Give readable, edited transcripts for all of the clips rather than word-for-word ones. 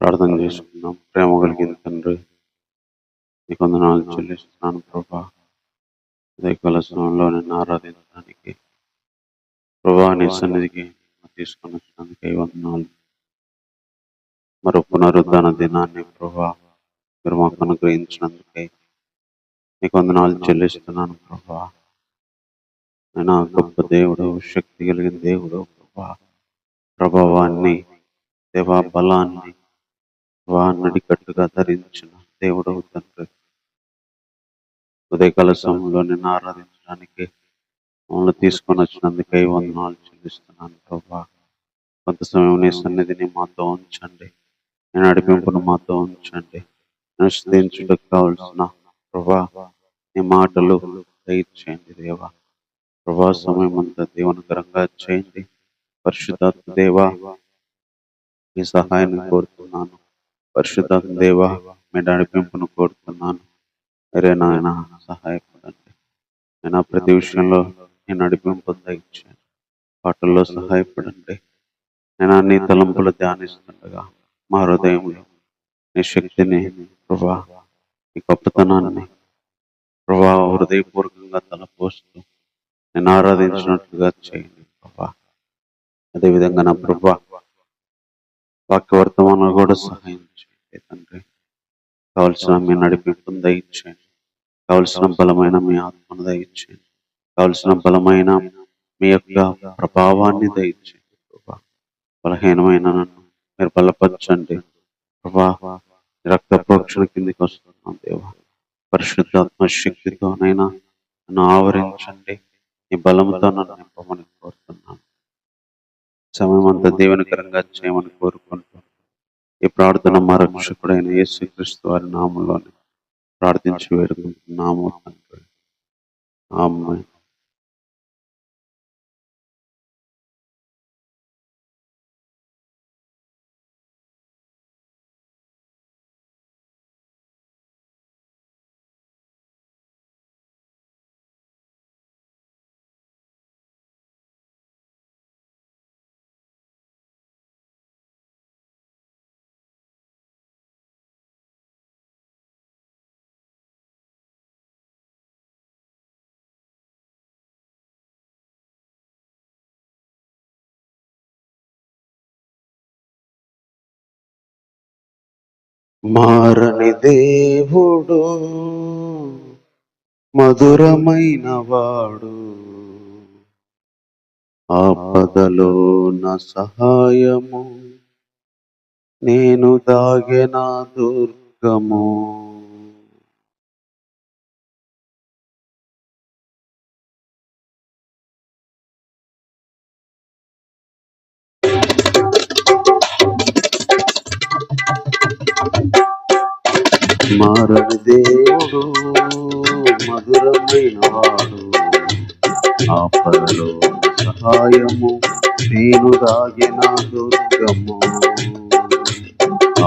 ప్రార్థన చేసుకుందాం. ప్రేమ కలిగిన తండ్రి, నీకు వందనాలు చెల్లిస్తున్నాను ప్రభా. ఉదయకాల సమయంలో నిన్ను ఆరాధించడానికి ప్రభా నీ సన్నిధికి తీసుకొని వచ్చినందుకు వందనాలు. మరో పునరుద్ధరణ దినాన్ని ప్రభా మీరు మాకు అనుగ్రహించినందుకై నీకు వందనాలు చెల్లిస్తున్నాను ప్రభా. అయినా గొప్ప దేవుడు, శక్తి కలిగిన దేవుడు ప్రభా, ప్రభావాన్ని, దేవా బలాన్ని నడికట్టుగా ధరించిన దేవుడు తండ్రి. ఉదయకాల సమయంలో నిన్ను ఆరాధించడానికి మమ్మల్ని తీసుకొని వచ్చినందుకై వందనాలు చెల్లిస్తున్నాను ప్రభా. కొంత సమయం నీ సన్నిధిని మాతో ఉంచండి, నేను నడిపింపును మాతో ఉంచండి. నేను స్థించుటకు కావలసిన ప్రభా నీ మాటలు దయచేయండి దేవా. ప్రభా సమయం అంతా దీవనకరంగా చేయండి. పరిశుద్ధాత్మ దేవా మీ సహాయాన్ని కోరుతున్నాను. పరిశుద్ధాత్మ దేవా మీ నడిపింపును కోరుతున్నాను. మీరే నాయన సహాయపడండి. నేను ప్రతి విషయంలో నేను నడిపింపు దయచేయండి. పాటల్లో సహాయపడండి. నేను నీ తలంపులు ధ్యానిస్తుండగా మా హృదయంలో నీ శక్తిని ప్రభా, నీ గొప్పతనాన్ని ప్రభా హృదయపూర్వకంగా తలపోస్తూ నేను ఆరాధించినట్లుగా చేయండి ప్రభా. అదేవిధంగా నా ప్రభా వాక్య వర్తమానాలు కూడా సహాయం చేయండి తండ్రి. కావలసిన మీ నడిపింపును దయచేయండి. కావలసిన బలమైన మీ ఆత్మను దయచేయండి. కావలసిన బలమైన మీ యొక్క ప్రభావాన్ని దయచేయండి ప్రభా. బలహీనమైన నన్ను మీరు బలపరచండి ప్రభా. రక్త ప్రోక్షణ కిందికి వస్తున్నాం దేవా. పరిశుద్ధాత్మ శక్తితోనైనా నన్ను ఆవరించండి. ఈ బలంతో నన్ను నింపమని కోరుతున్నాను. సమయం అంతా దీవెనకరంగా చేయమని కోరుకుంటూ ఈ ప్రార్థన మా రక్షకుడైన యేసుక్రీస్తు వారి నామంలోనే ప్రార్థించి వేడుకుంటున్నాము తండ్రి. ఆమేన్. మారని దేవుడు, మధురమైన వాడు, ఆపదలో నా సహాయము, నేను దాగిన దుర్గము. మారని దేవుడు, మధురమైన వాడు, ఆపదలో సహాయము, నేను దాగిన దుర్గము.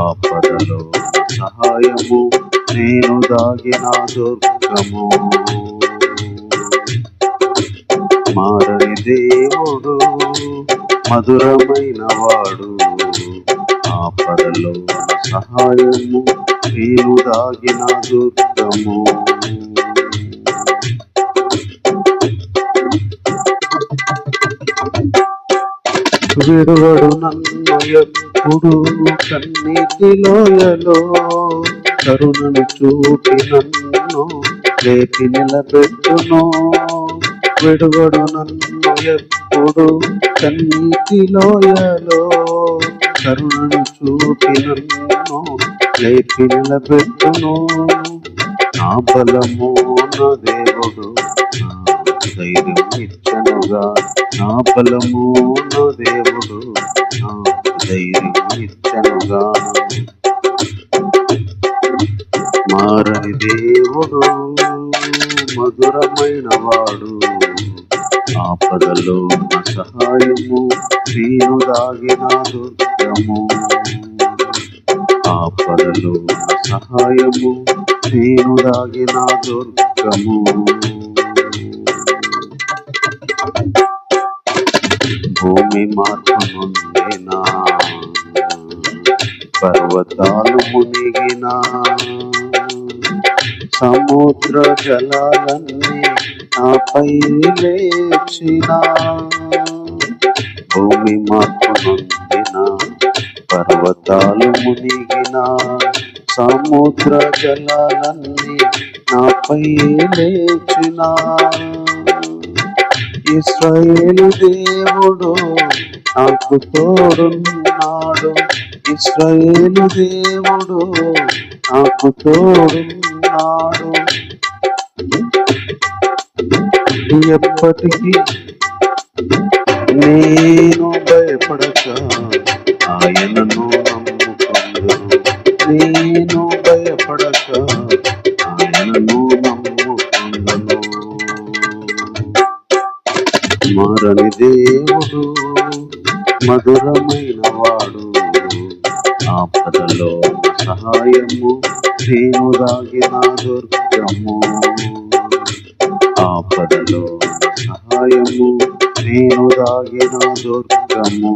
ఆపదలో సహాయము, నేను దాగిన దుర్గము. మారని దేవుడు, మధురమైన వాడు, ఆపదలో సహాయము, నేను దాగిన దుర్గము. విడువడు నన్ను ఎప్పుడు కన్నీటి లోయలో, కరుణను చూపి నన్ను లేపి నిలబెట్టును. విడువడు నన్ను ఎప్పుడు కన్నీటి లోయలో, కరుణను చూపి నన్ను లేపి నిలబెట్టును. నా బలము నా దేవుడు ధైర్యం ఇచ్చనుగా. నా బలము నా దేవుడు ధైర్యం ఇచ్చనుగా. మారని దేవుడు, మధురమైన వాడు, ఆపదలో నా సహాయము, నేను దాగిన దుర్గము. ఆపదలో నా సహాయము, నేను దాగిన దుర్గము. భూమి మార్పు నుండేనా పర్వతాలు మునిగిన సముద్ర జలాలన్నీ నాపై లేచిన భూమి మార్పు నొందిన పర్వతాలు మునిగిన సముద్ర జలాలన్నీ నాపై లేచిన ఇశ్రాయేలు దేవుడు నాకు తోడున్నాడు, ఇశ్రాయేలు దేవుడు నాకు తోడున్నాడు. ఎప్పటికీ నేను భయపడక ఆయనను నమ్ముకుందును, నేను భయపడక ఆయనను నమ్ముకుందును. మారని దేవుడు మధురమైన వాడు, ఆపదలో సహాయము నేను దాగిన దుర్గము, ఆపదలో సహాయము నేను దాగిన దుర్గము.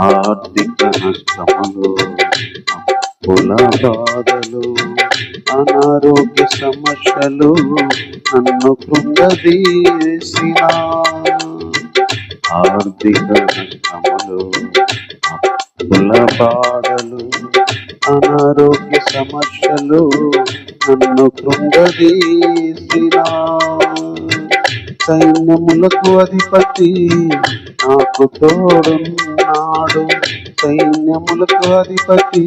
ఆర్థిక నష్టములు, అప్పుల బాధలు, అనారోగ్య సమస్యలు నన్ను కృంగదీసిన, ఆర్థిక నష్టములు, అప్పుల బాధలు, అనారోగ్య సమస్యలు నన్ను కృంగదీసిన, సైన్యములకు అధిపతి నాకు తోడున్నాడు, సైన్యములకు అధిపతి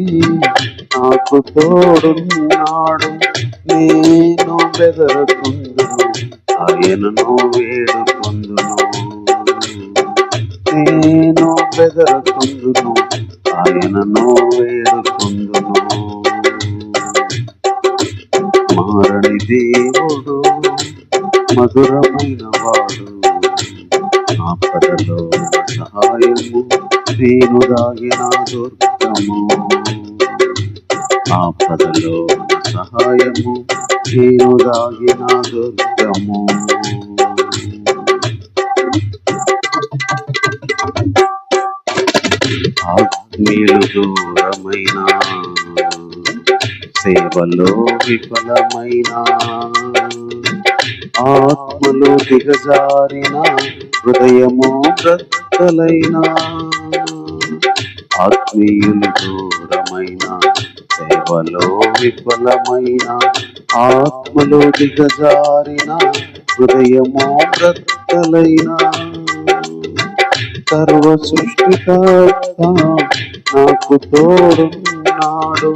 నాకు తోడున్నాడు. నేను బెదరకుందును, ఆయనను వేడుకొందును, నేను బెదరకుందును, ఆయనను వేడుకొందును. మారని దేవుడు మధురమైన వాడు, ఆపదలో సహాయము నేను దాగిన దుర్గము, ఆపదలో సహాయము నేను దాగిన దుర్గము. ఆత్మీయులు దూరమైన సేవలో విఫలమైన, ఆత్మలో దిగజారిన హృదయము బ్రతలైన, ఆత్మీయులు దూరమైన సేవలో విఫలమైన, ఆత్మలో దిగజారిన హృదయము బ్రతలైన, సర్వ సృష్టికర్త నాకు తోడున్నాడు,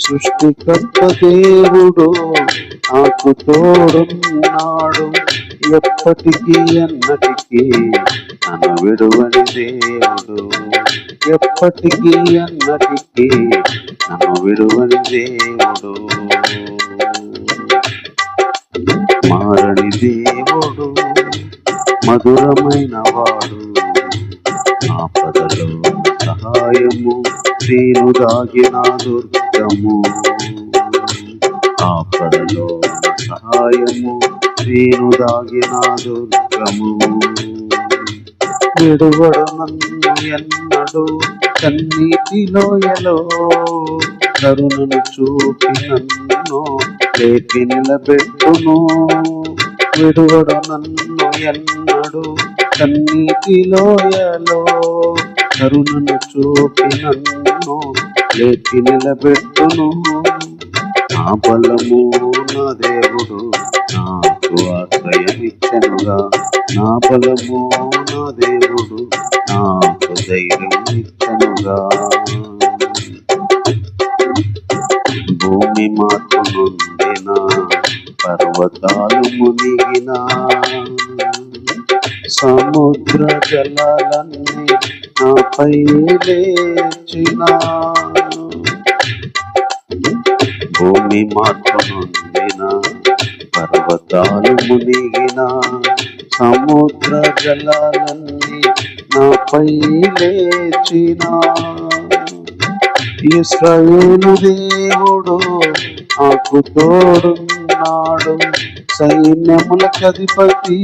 సృష్టికర్త దేవుడు నాకు తోడున్నాడు. ఎప్పటికీ అన్నటికీ నన్ను విడువని దేవుడు, ఎప్పటికీ అన్నటికీ నన్ను విడువని దేవుడు. మారని దేవుడు మధురమైన వాడు, ఆపదలో సహాయము నేను దాగిన దుర్గము, ఆపదలో సహాయము నేను దాగిన దుర్గము. విడువడు నన్ను ఎన్నడు కన్నీటిలోయలో, కరుణను చూపి నన్ను లేపి నిలబెట్టును, విడువడు నన్ను ఎన్నడు కన్నీటిలోయలో, కరుణను చూపి నన్ను లేపి నిలబెట్టును. నా బలము నా దేవుడు నాకు ఆశ్రయమిచ్చెనుగా, నా బలము నా దేవుడు నాకు ధైర్యం ఇచ్చెనుగా. భూమి మార్పు నొందిన పర్వతాలు మునిగిన, సముద్ర జలాలన్నీ నాపై లేచిన, భూమి మార్పు నొందిన పర్వతాలు మునిగిన, సముద్ర జలాలన్నీ నాపై లేచిన, ఇశ్రాయేలు దేవుడు నాకు తోడున్నాడు, సైన్యములకు అధిపతి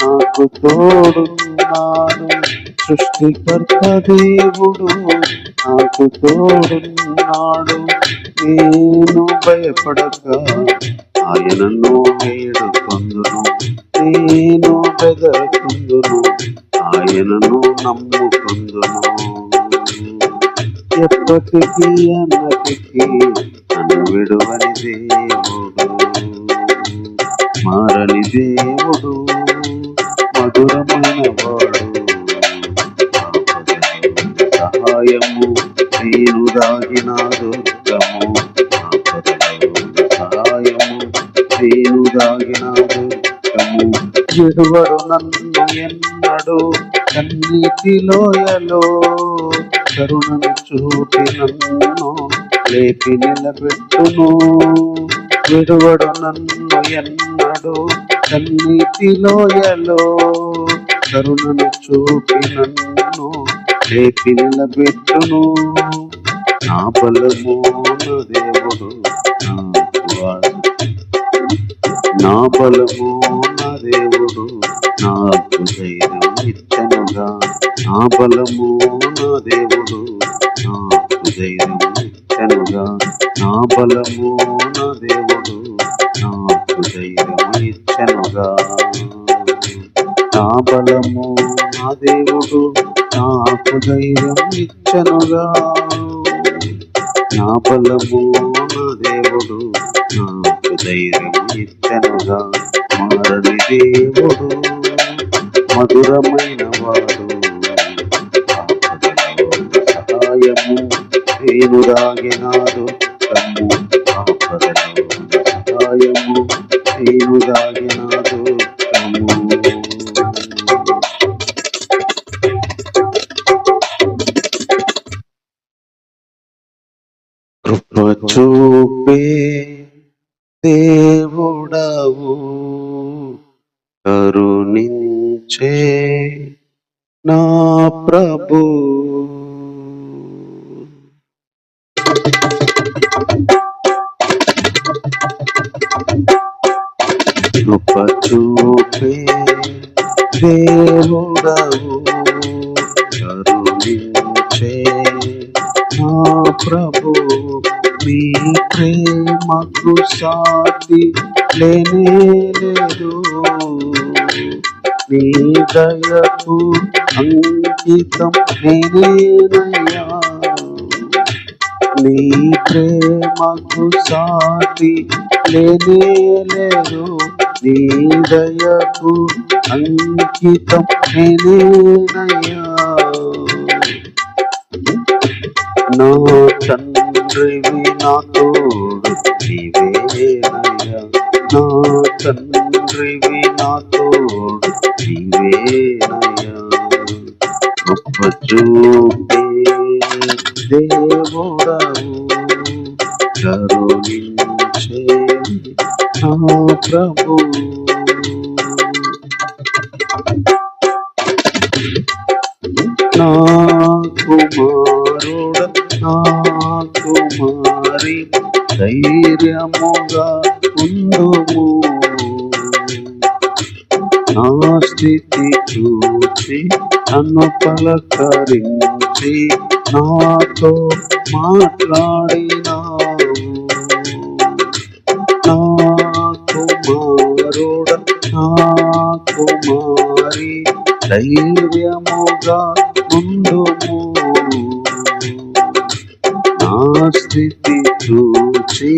నాకు తోడున్నాడు, సృష్టికర్త దేవుడు నాకు తోడున్నాడు. నేను భయపడక ఆయనను వేడుకొందును. నేను బెదరకుందును, ఆయనను నమ్ముకుందును. ఎప్పటికీ అన్నటికీ నన్ను విడువని దేవుడు, మారని దేవుడు, మధురమైన వాడు. సహాయము నేను దాగిన దుర్గము, సహాయము నేను దాగిన దుర్గము. విడువడు నన్ను ఎన్నడు కన్నీటి లోయలో, కరుణను చూపి నన్ను లేపి నిలబెట్టును. విడువడు నన్ను ఎన్నడు కన్నీటి లోయలో, కరుణను చూపి నన్ను లేపి నిలబెట్టును. నా బలము నా దేవుడు నా బలము నా దేవుడు నాకు ధైర్యం ఇచ్చనుగా. నా బలము నా దేవుడు నాకు ధైర్యం ఇచ్చనుగా. నా బలము నా దేవుడు నాకు ధైర్యం ఇచ్చనుగా. నా బలము నా దేవుడు నాకు ధైర్యం ఇచ్చనుగా. నా బలము నా దేవుడు నాకు ధైర్యం ఇచ్చనుగా. మారని దేవుడు, మధురమైన వాడు, సహాయము నేను దాగినాడు కమ్ము. ఆపదలో సహాయము నేను దాగినాడు కమ్ము. కృప చూపే దేవుడవు, కరుణించే నా ప్రభు. కృప చూపే దేవుడవు, కరుణించే నా ప్రభు. నీ ప్రేమకు సాటి లేనే లేదు, నీ దయకు అంకితం నేనేనయ్యా. నీ ప్రేమకు సాటి లేనే లేదు, నీ దయకు అంకితం నేనేనయ్యా. నా తండ్రివి నా తోడు నీవేనయ్యా. నా తండ్రివి నా తోడు నీవేనయ్యా. గొప్ప చూపే దేవుడవు, కరుణించే నా ప్రభు. నా కుమారుడ నా కుమారి ధైర్యముగా ఉండుము. నా స్థితి చూసి నన్ను పలకరించి నాతో మాట్లాడినావు. నా కుమారుడ నా కుమారి ధైర్యముగా ఉండుము. నా స్థితి చూచి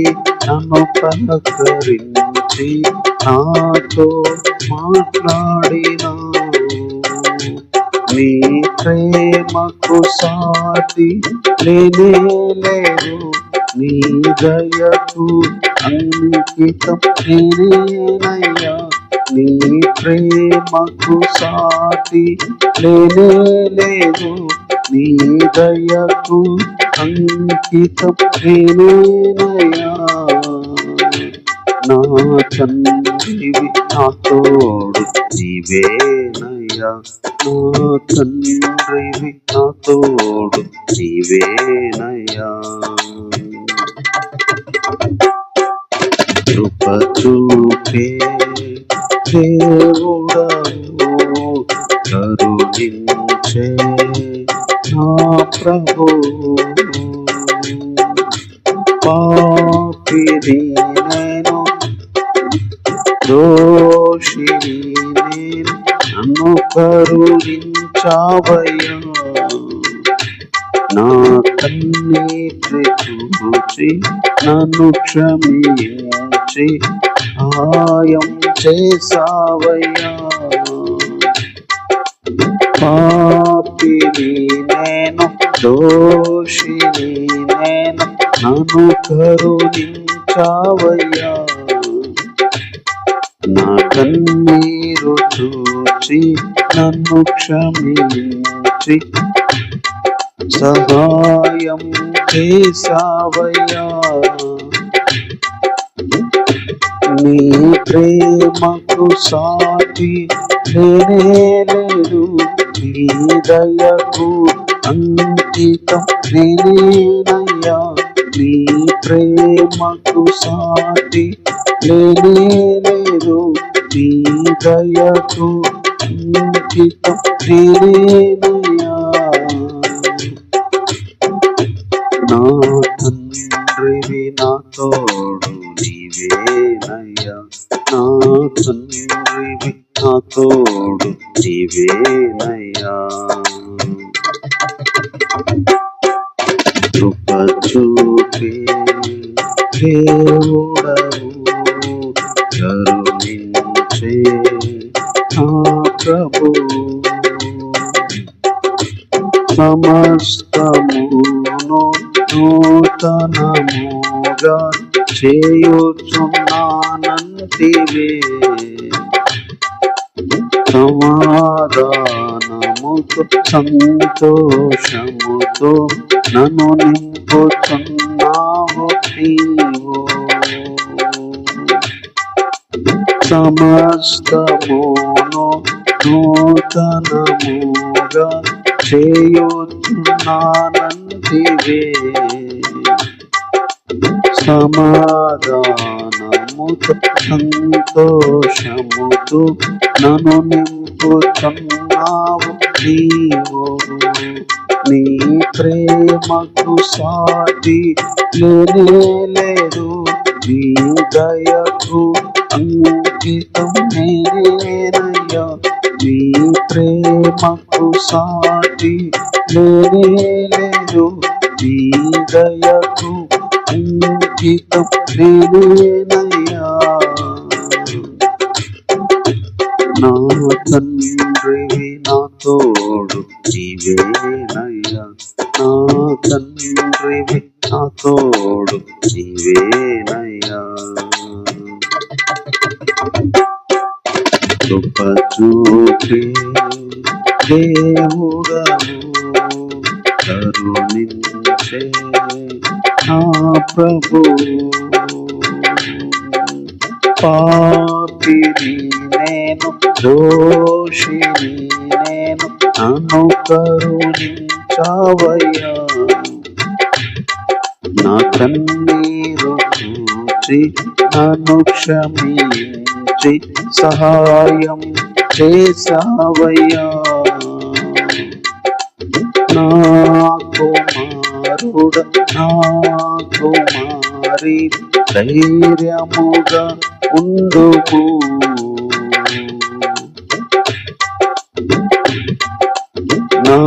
నన్ను పలకరించి నాతో మాట్లాడినావు. నీ ప్రేమకు సాటి లేనే లేదు, నీ దయకు అంకితం నేనేనయ్యా. నీ ప్రేమకు సాటి లేనే లేదు, నీ దయకు అంకితం నేనేనయ్యా. నా తండ్రివి నా తోడు నీవేనయ్యా. నా తండ్రివి నా తోడు నీవేనయ్యా. కృప చూపే దేవుడవు, కరుణించే నా ప్రభు పాపిని నేను దోషిని నేను నన్ను కరుణించావయ్యా నా కన్నీటి చూచి నన్ను క్షమించి సహాయం చేసావయ్యా పాపిని నేను దోషిని నేను నన్ను కరుణించావయ్యా నా కన్నీరు చూచి నన్ను క్షమించి సహాయం చేసావయ్యా నీ ప్రేమకు సాటి లేదు నీ దయకు అంకితం నేనేనయ్యా నీ ప్రేమకు సాటి లేదు నీ దయకు అంకితం నేనేనయ్యా నా తండ్రివి నా తోడు నీవేనయ్యా నా తండ్రివి నా తోడు నీవేనయ్యా కృప చూపే దేవుడవు కరుణించే నా ప్రభు సమస్తమును నూతనముగా చేయుచున్నానంటివే సమాధానముతో సంతోషముతో నన్ను నింపుచున్నావు నీవు సమస్తమును నూతనముగా చేయుచున్నానంటివే సమాధానముతో సంతోషముతో నన్ను నింపుచున్నావు నీవు నీ ప్రేమకు సాటి లేదు నీ దయకు అంకితం నేనేనయ్యా నీ ప్రేమకు సాటి లేదు నీ దయకు అంకితం నేనేనయ్యా నా తండ్రివి నా తోడు నీవేనయ్యా నా తండ్రివి నా తోడు నీవేనయ్యా కృప చూపే దేవుడవు కరుణించే నా ప్రభు పాపిని నేను దోషిని నేను నన్ను కరుణించావయ్యా నా కన్నీరు చూచి నన్ను క్షమించి సహాయం చేసావయ్యా నా కుమారుడ నా కుమారి ధైర్యముగా ఉండుము నా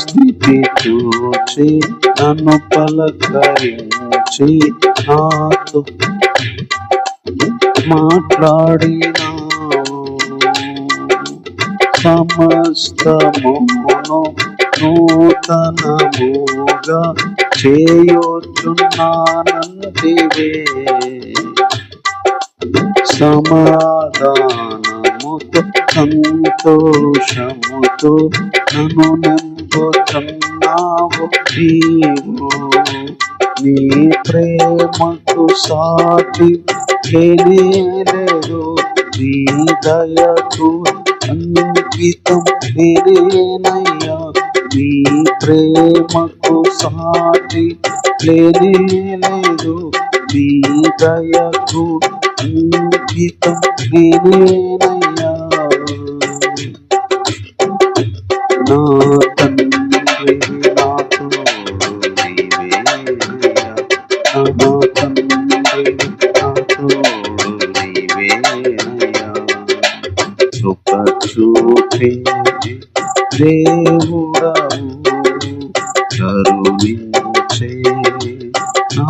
స్థితి చూచి నన్ను పలకరించి నాతో మాట్లాడినావు సమస్తమును నూతనముగా చేయుచున్నానంటివే సమాధానముతో సంతోషముతో నన్ను నింపుచున్నావు నీవు నీ ప్రేమకు సాటి లేదు నీ దయకు అంకితం నేనేనయ్యా నీ ప్రేమకు సాటి లేదు నీ దయకు అంకితం నేనేనయ్యా నా చూపే దేవుడవు కరుణించే నా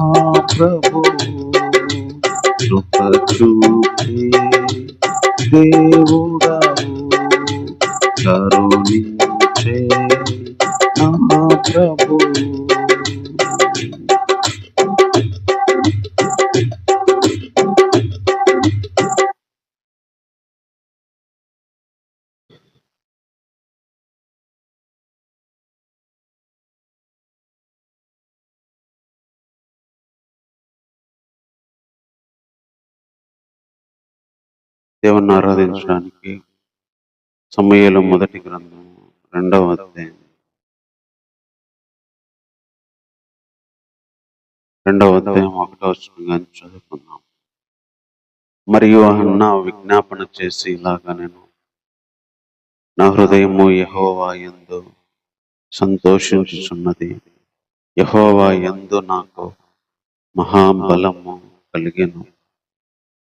ప్రభువు కృప చూపే దేవుడవు కరుణించే నా ప్రభువు. దేవుణ్ణి ఆరాధించడానికి సమూయేలు మొదటి గ్రంథం 2వ అధ్యాయం 1వ వచనంగా చదువుకున్నాం. మరియు హన్నా విజ్ఞాపన చేసి ఇలాగా, నేను నా హృదయము యెహోవా యందు సంతోషించుచున్నది, యెహోవా యందు నాకు మహాబలము కలిగెను.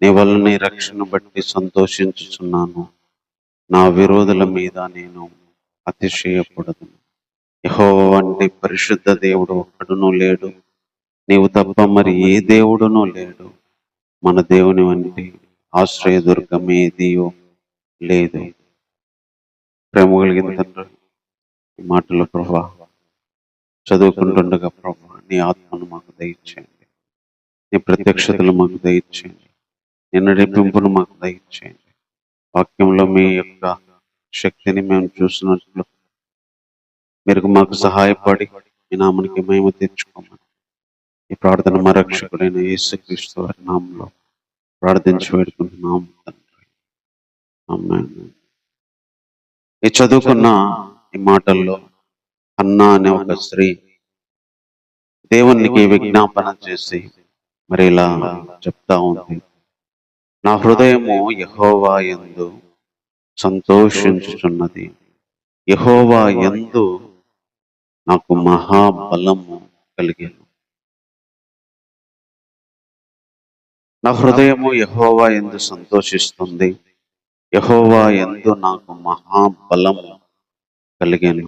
నీ వల్ల నీ రక్షణ బట్టి సంతోషించుచున్నాను. నా విరోధుల మీద నేను అతిశయపడదు. యెహోవా వంటి పరిశుద్ధ దేవుడు ఒక్కడునూ లేడు, నీవు తప్ప మరి ఏ దేవుడునూ లేడు. మన దేవుని వంటి ఆశ్రయదుర్గం ఏదియో లేదు. ప్రేమ కలిగిన తండ్రి, ఈ మాటల ప్రభా చదువుకుంటుండగా ప్రభా నీ ఆత్మను మాకు దయచేయండి, నీ ప్రత్యక్షతలు మాకు దయచేయండి, నీ నడిపింపును మాకు దయచేయండి. వాక్యంలో మీ యొక్క శక్తిని మేము చూసినట్లు మీరు మాకు సహాయపడి మీ నామానికి మహిమ తెచ్చుకోమని ఈ ప్రార్థన మా రక్షకుడైన యేసుక్రీస్తు వారి నామంలో ప్రార్థించి వేడుకుంటున్నాము తండ్రి. ఆమేన్. ఈ చదువుకున్న ఈ మాటల్లో హన్నా అనే ఒక స్త్రీ దేవునికి విజ్ఞాపన చేసి మరి ఇలా చెప్తా ఉంది, నా హృదయము యెహోవా యందు సంతోషించుచున్నది, యెహోవా యందు నాకు మహాబలము కలిగెను. నా హృదయము యెహోవా యందు సంతోషిస్తుంది, యెహోవా యందు నాకు మహాబలము కలిగెను.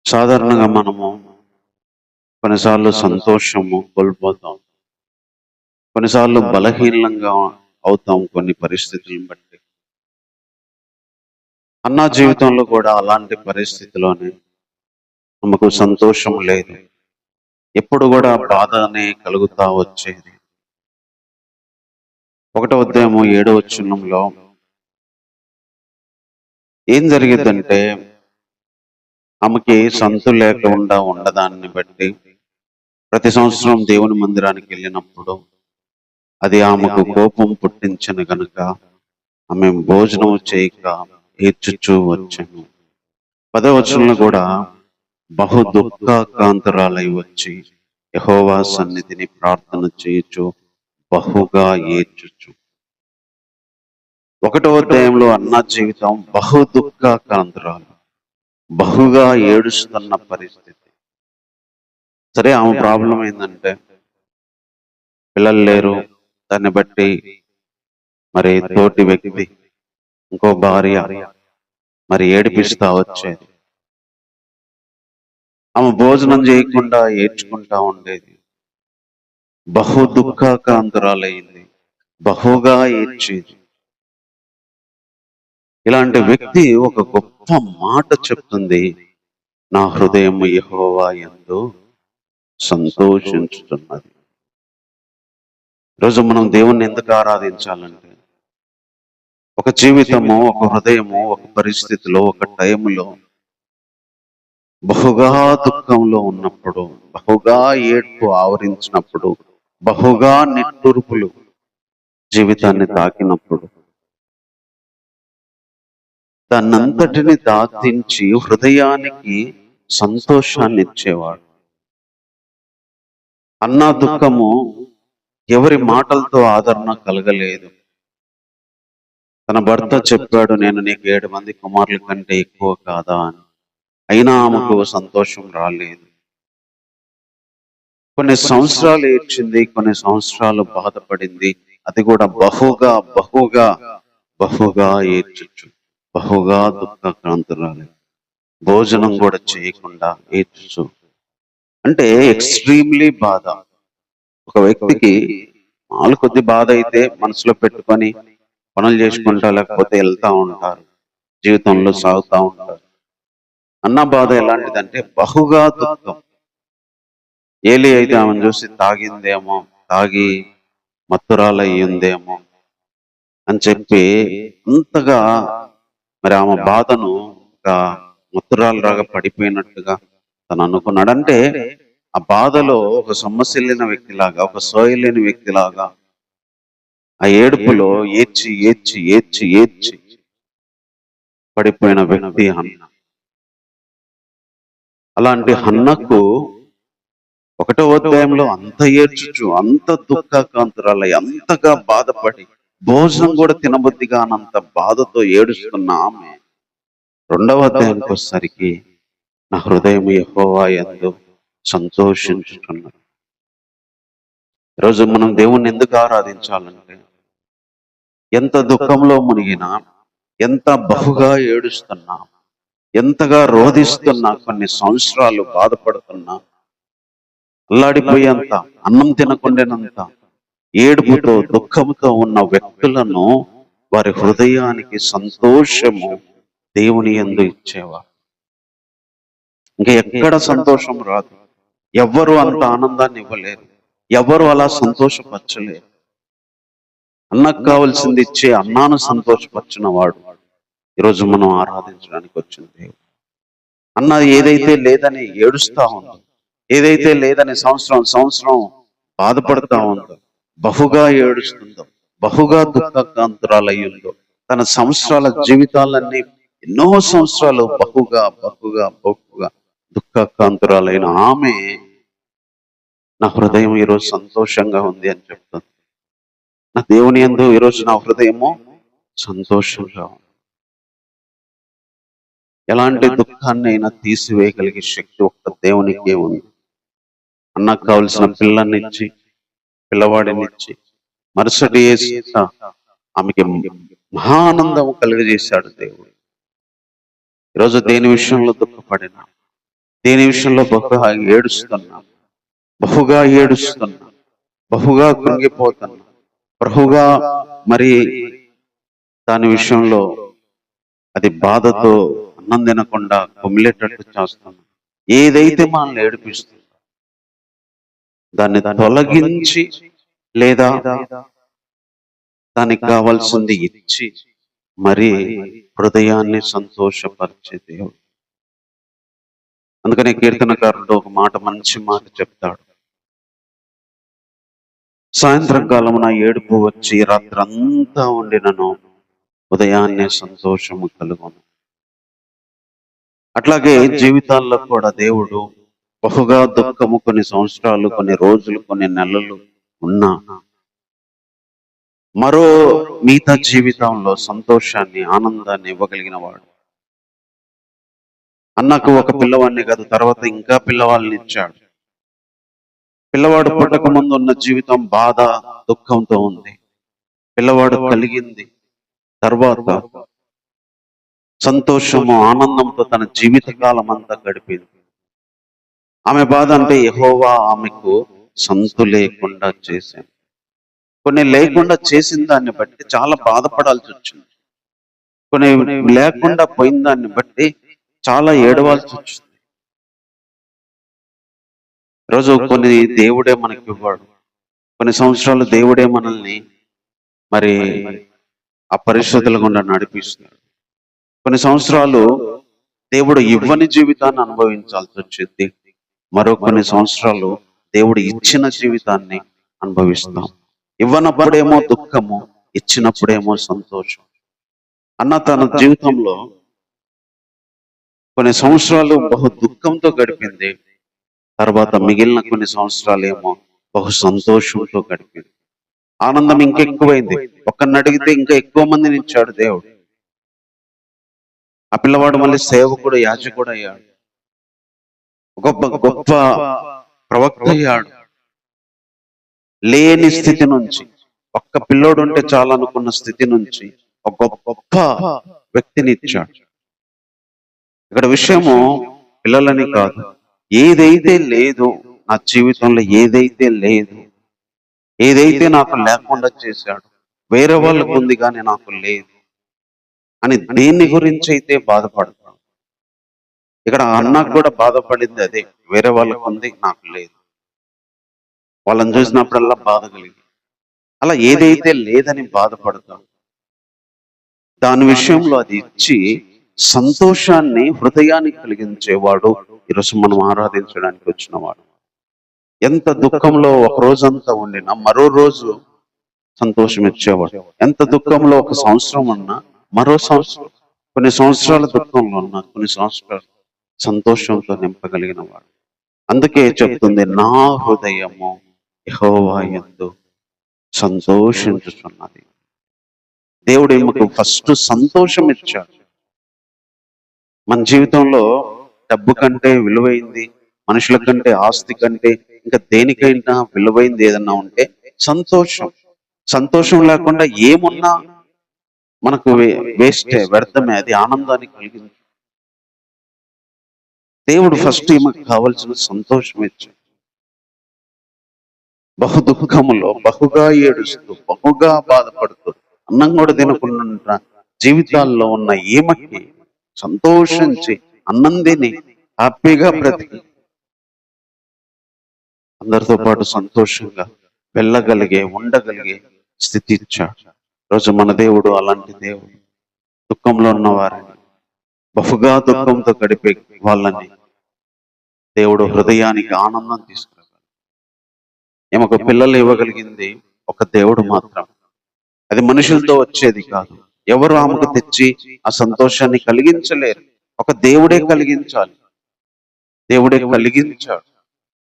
సాధారణంగా మనము కొన్నిసార్లు సంతోషము కోల్పోతాం, కొన్నిసార్లు బలహీనంగా అవుతాం కొన్ని పరిస్థితులను బట్టి. అన్నా జీవితంలో కూడా అలాంటి పరిస్థితిలోనే మనకు సంతోషం లేదు, ఎప్పుడు కూడా బాధనే కలుగుతా వచ్చేది. 1వ అధ్యాయము 7వ వచనంలో ఏం జరిగిందంటే, ఆమెకి సంతు లేకుండా ఉండదాన్ని బట్టి ప్రతి సంవత్సరం దేవుని మందిరానికి వెళ్ళినప్పుడు అది ఆమెకు కోపం పుట్టించను గనుక ఆమె భోజనం చేయక ఏడ్చుచూ వచ్చాను. 10వ వచనంలో కూడా బహు దుఃఖాక్రాంతురాలై వచ్చి యెహోవా సన్నిధిని ప్రార్థన చేయుచు బహుగా ఏడ్చుచు. 1వ అధ్యాయంలో అన్నా జీవితం బహు దుఃఖాక్రాంతురాలు, బహుగా ఏడుస్తున్న పరిస్థితి. సరే, ఆమె ప్రాబ్లం ఏంటంటే పిల్లలు లేరు, దాన్ని బట్టి మరి తోటి వ్యక్తి ఇంకో భార్య మరి ఏడిపిస్తా వచ్చేది. ఆమె భోజనం చేయకుండా ఏడ్చుకుంటా ఉండేది, బహు దుఃఖాక్రాంతురాలయ్యింది, బహుగా ఏడ్చేది. ఇలాంటి వ్యక్తి ఒక గొప్ప మాట చెప్తుంది, నా హృదయం యెహోవా యందు సంతోషించుతున్నది. ఈరోజు మనం దేవుణ్ణి ఎందుకు ఆరాధించాలంటే, ఒక జీవితము, ఒక హృదయము, ఒక పరిస్థితిలో, ఒక టైంలో బహుగా దుఃఖంలో ఉన్నప్పుడు, బహుగా ఏడ్పు ఆవరించినప్పుడు, బహుగా నిట్టూర్పులు జీవితాన్ని తాకినప్పుడు దాన్నంతటిని దాటించి హృదయానికి సంతోషాన్ని ఇచ్చేవాడు. అన్నా దుఃఖము ఎవరి మాటలతో ఆదరణ కలగలేదు. తన భర్త చెప్పాడు, నేను నీకు 7 మంది కుమారుల కంటే ఎక్కువ కాదా అని. అయినా ఆమెకు సంతోషం రాలేదు. కొన్ని సంవత్సరాలు ఏడ్చింది, కొన్ని సంవత్సరాలు బాధపడింది. అది కూడా బహుగా బహుగా బహుగా ఏడ్చుచు, బహుగా దుఃఖాక్రాంతురాలై భోజనం కూడా చేయకుండా ఏడ్చుచు. అంటే ఎక్స్ట్రీమ్లీ బాధ. ఒక వ్యక్తికి మాలు కొద్ది బాధ అయితే మనసులో పెట్టుకొని పనులు చేసుకుంటా లేకపోతే వెళ్తా ఉంటారు, జీవితంలో సాగుతూ ఉంటారు. అన్న బాధ ఎలాంటిదంటే బహుగా దుఃఖం. ఏలి అయితే ఆమెను చూసి తాగిందేమో, తాగి మత్తురాలయ్యిందేమో అని చెప్పి అంతగా మరి ఆమె బాధను ఒక మత్తురాలులాగా పడిపోయినట్టుగా తను అనుకున్నాడు. అంటే ఆ బాధలో ఒక సొమ్మసిల్లిన వ్యక్తిలాగా, ఒక సోయలేని వ్యక్తిలాగా ఆ ఏడుపులో ఏడ్చి ఏడ్చి ఏడ్చి ఏడ్చి పడిపోయిన వ్యక్తి హన్న. అలాంటి హన్నకు 1వ అధ్యాయంలో అంత ఏడ్చుచు, అంత దుఃఖాకాంతురాలై, అంతగా బాధపడి భోజనం కూడా తినబుద్ధి కానంత బాధతో ఏడుస్తున్న ఆమె 2వ అధ్యాయానికి వచ్చేసరికి నా హృదయం యెహోవా యందు సంతోషించుచున్నది. ఈరోజు మనం దేవుణ్ణి ఎందుకు ఆరాధించాలంటే, ఎంత దుఃఖంలో మునిగినా, ఎంత బహుగా ఏడుస్తున్నా, ఎంతగా రోధిస్తున్నా, కొన్ని సంవత్సరాలు బాధపడుతున్నా, అల్లాడిపోయేంత, అన్నం తినకుండానంత ఏడుపుతో దుఃఖంతో ఉన్న వ్యక్తులను వారి హృదయానికి సంతోషము దేవుని యందు ఇచ్చేవారు. ఇంకా ఎక్కడ సంతోషం రాదు. ఎవ్వరు అంత ఆనందాన్ని ఇవ్వలేరు, ఎవరు అలా సంతోషపరచలేరు. అన్నకు కావాల్సింది ఇచ్చే అన్నాను సంతోషపరిచిన వాడు ఈరోజు మనం ఆరాధించడానికి వచ్చిన దేవుడు. అన్న ఏదైతే లేదని ఏడుస్తా ఉందో, ఏదైతే లేదని సంవత్సరం బాధపడతా ఉందో, బహుగా ఏడుస్తుందో, బహుగా దుఃఖాంతురాలయ్యిందో, తన సంవత్సరాల జీవితాలన్నీ ఎన్నో సంవత్సరాలు బహుగా బహుగా బహుగా దుఃఖాంతురాలైన ఆమె నా హృదయం ఈరోజు సంతోషంగా ఉంది అని చెప్తుంది. నా దేవుని యందు ఈరోజు నా హృదయము సంతోషంగా ఉంది. ఎలాంటి దుఃఖాన్ని అయినా తీసివేయగలిగే శక్తి ఒక్క దేవునికే ఉంది. అన్నకు కావలసిన పిల్లనిచ్చి, పిల్లవాడినిచ్చి, మరుసటి ఆమెకి మహానందం కలిగజేశాడు దేవుడు. ఈరోజు దేని విషయంలో దుఃఖపడినా, దేని విషయంలో బహుగా ఏడుస్తున్నా, బహుగా ఏడుస్తున్నా, బహుగా కృంగిపోతున్నా, బహుగా మరి దాని విషయంలో అది బాధతో అన్నం తినకుండా కుమిలేటట్టు చేస్తున్నాం. ఏదైతే మనల్ని ఏడిపిస్తుందో దాన్ని తొలగించి, లేదా దానికి కావాల్సింది ఇచ్చి మరి హృదయాన్ని సంతోషపరిచే దేవుడు. అందుకనే కీర్తనకారుడు ఒక మాట, మంచి మాట చెప్తాడు. సాయంత్రం కాలమున ఏడుపు వచ్చి రాత్రంతా ఉండినను ఉదయాన్నే సంతోషము కలుగును. అట్లాగే జీవితాల్లో కూడా దేవుడు బహుగా దుఃఖము కొన్ని సంవత్సరాలు, కొన్ని రోజులు, కొన్ని నెలలు ఉన్నా మరో మిగతా జీవితంలో సంతోషాన్ని, ఆనందాన్ని ఇవ్వగలిగిన వాడు. అన్నకు ఒక పిల్లవాడిని కాదు, తర్వాత ఇంకా పిల్లవాళ్ళని ఇచ్చాడు. పిల్లవాడు పుట్టక ముందు ఉన్న జీవితం బాధ, దుఃఖంతో ఉంది. పిల్లవాడు కలిగింది తర్వాత సంతోషము, ఆనందంతో తన జీవితకాలం అంతా గడిపింది. ఆమె బాధ అంటే యెహోవా ఆమెకు సంతు లేకుండా చేశాను. కొన్ని లేకుండా చేసిన దాన్ని బట్టి చాలా బాధపడాల్సి వచ్చింది. కొన్ని లేకుండా పోయిన దాన్ని బట్టి చాలా ఏడవాల్సి వచ్చింది. ఈరోజు కొన్ని దేవుడే మనకి ఇవ్వడు, కొన్ని సంవత్సరాలు దేవుడే మనల్ని మరి ఆ పరిస్థితుల గుండా నడిపిస్తున్నాడు. కొన్ని సంవత్సరాలు దేవుడు ఇవ్వని జీవితాన్ని అనుభవించాల్సి వచ్చింది. మరో కొన్ని సంవత్సరాలు దేవుడు ఇచ్చిన జీవితాన్ని అనుభవిస్తాం. ఇవ్వనప్పుడేమో దుఃఖము, ఇచ్చినప్పుడేమో సంతోషం. అన్న తన జీవితంలో కొన్ని సంవత్సరాలు బహు దుఃఖంతో గడిపింది. తర్వాత మిగిలిన కొన్ని సంవత్సరాలు ఏమో బహు సంతోషంతో గడిపింది. ఆనందం ఇంకెక్కువైంది. ఒక్కరిని అడిగితే ఇంకా ఎక్కువ మందిని ఇచ్చాడు దేవుడు. ఆ పిల్లవాడు మళ్ళీ సేవకుడు, యాజకుడు అయ్యాడు, గొప్ప గొప్ప ప్రవక్త అయ్యాడు. లేని స్థితి నుంచి ఒక్క పిల్లోడు ఉంటే చాలనుకున్న స్థితి నుంచి ఒక గొప్ప వ్యక్తిని ఇచ్చాడు. ఇక్కడ విషయము పిల్లలని కాదు, ఏదైతే లేదు నా జీవితంలో, ఏదైతే లేదు, ఏదైతే నాకు లేకుండా చేశాడు, వేరే వాళ్ళకు ఉంది కానీ నాకు లేదు అని దేన్ని గురించి అయితే బాధపడతాను. ఇక్కడ అన్నకు కూడా బాధపడింది అదే, వేరే వాళ్ళకు ఉంది నాకు లేదు. వాళ్ళని చూసినప్పుడల్లా బాధ కలిగింది. అలా ఏదైతే లేదని బాధపడతాం, దాని విషయంలో అది ఇచ్చి సంతోషాన్ని హృదయానికి కలిగించేవాడు ఈరోజు మనం ఆరాధించడానికి వచ్చినవాడు. ఎంత దుఃఖంలో ఒక రోజంతా ఉండినా మరో రోజు సంతోషం ఇచ్చేవాడు. ఎంత దుఃఖంలో ఒక సంవత్సరం ఉన్నా మరో సంవత్సరం, కొన్ని సంవత్సరాల దుఃఖంలో ఉన్నా కొన్ని సంవత్సరాలు సంతోషంతో నింపగలిగిన వాడు. అందుకే చెప్తుంది, నా హృదయము యెహోవా యందు సంతోషించుచున్నది. దేవుడు మాకు ఫస్ట్ సంతోషం ఇచ్చాడు. మన జీవితంలో డబ్బు కంటే విలువైంది, మనుషుల కంటే, ఆస్తి కంటే, ఇంకా దేనికైనా విలువైంది ఏదన్నా ఉంటే సంతోషం. సంతోషం లేకుండా ఏమున్నా మనకు వేస్టే, వ్యర్థమే. అది ఆనందాన్ని కలిగింది. దేవుడు ఫస్ట్ ఈమెకు కావలసిన సంతోషం ఇచ్చాడు. బహు దుఃఖములో బహుగా ఏడుస్తూ బహుగా బాధపడుతూ అన్నం కూడా తినకుండా జీవితాల్లో ఉన్న ఈమెకి సంతోషించి అన్నం తిని హ్యాపీగా బ్రతికి అందరితో పాటు సంతోషంగా వెళ్ళగలిగే, ఉండగలిగే స్థితి ఇచ్చాడు. రోజు మన దేవుడు అలాంటి దేవుడు. దుఃఖంలో ఉన్న వారిని, బహుగా దుఃఖంతో గడిపే వాళ్ళని దేవుడు హృదయానికి ఆనందం తీసుకురాగలడు. ఏమొక పిల్లలు ఇవ్వగలిగింది ఒక దేవుడు మాత్రం. అది మనుషులతో వచ్చేది కాదు. ఎవరు ఆమెకు తెచ్చి ఆ సంతోషాన్ని కలిగించలేరు. ఒక దేవుడే కలిగించాలి. దేవుడే కలిగించాడు.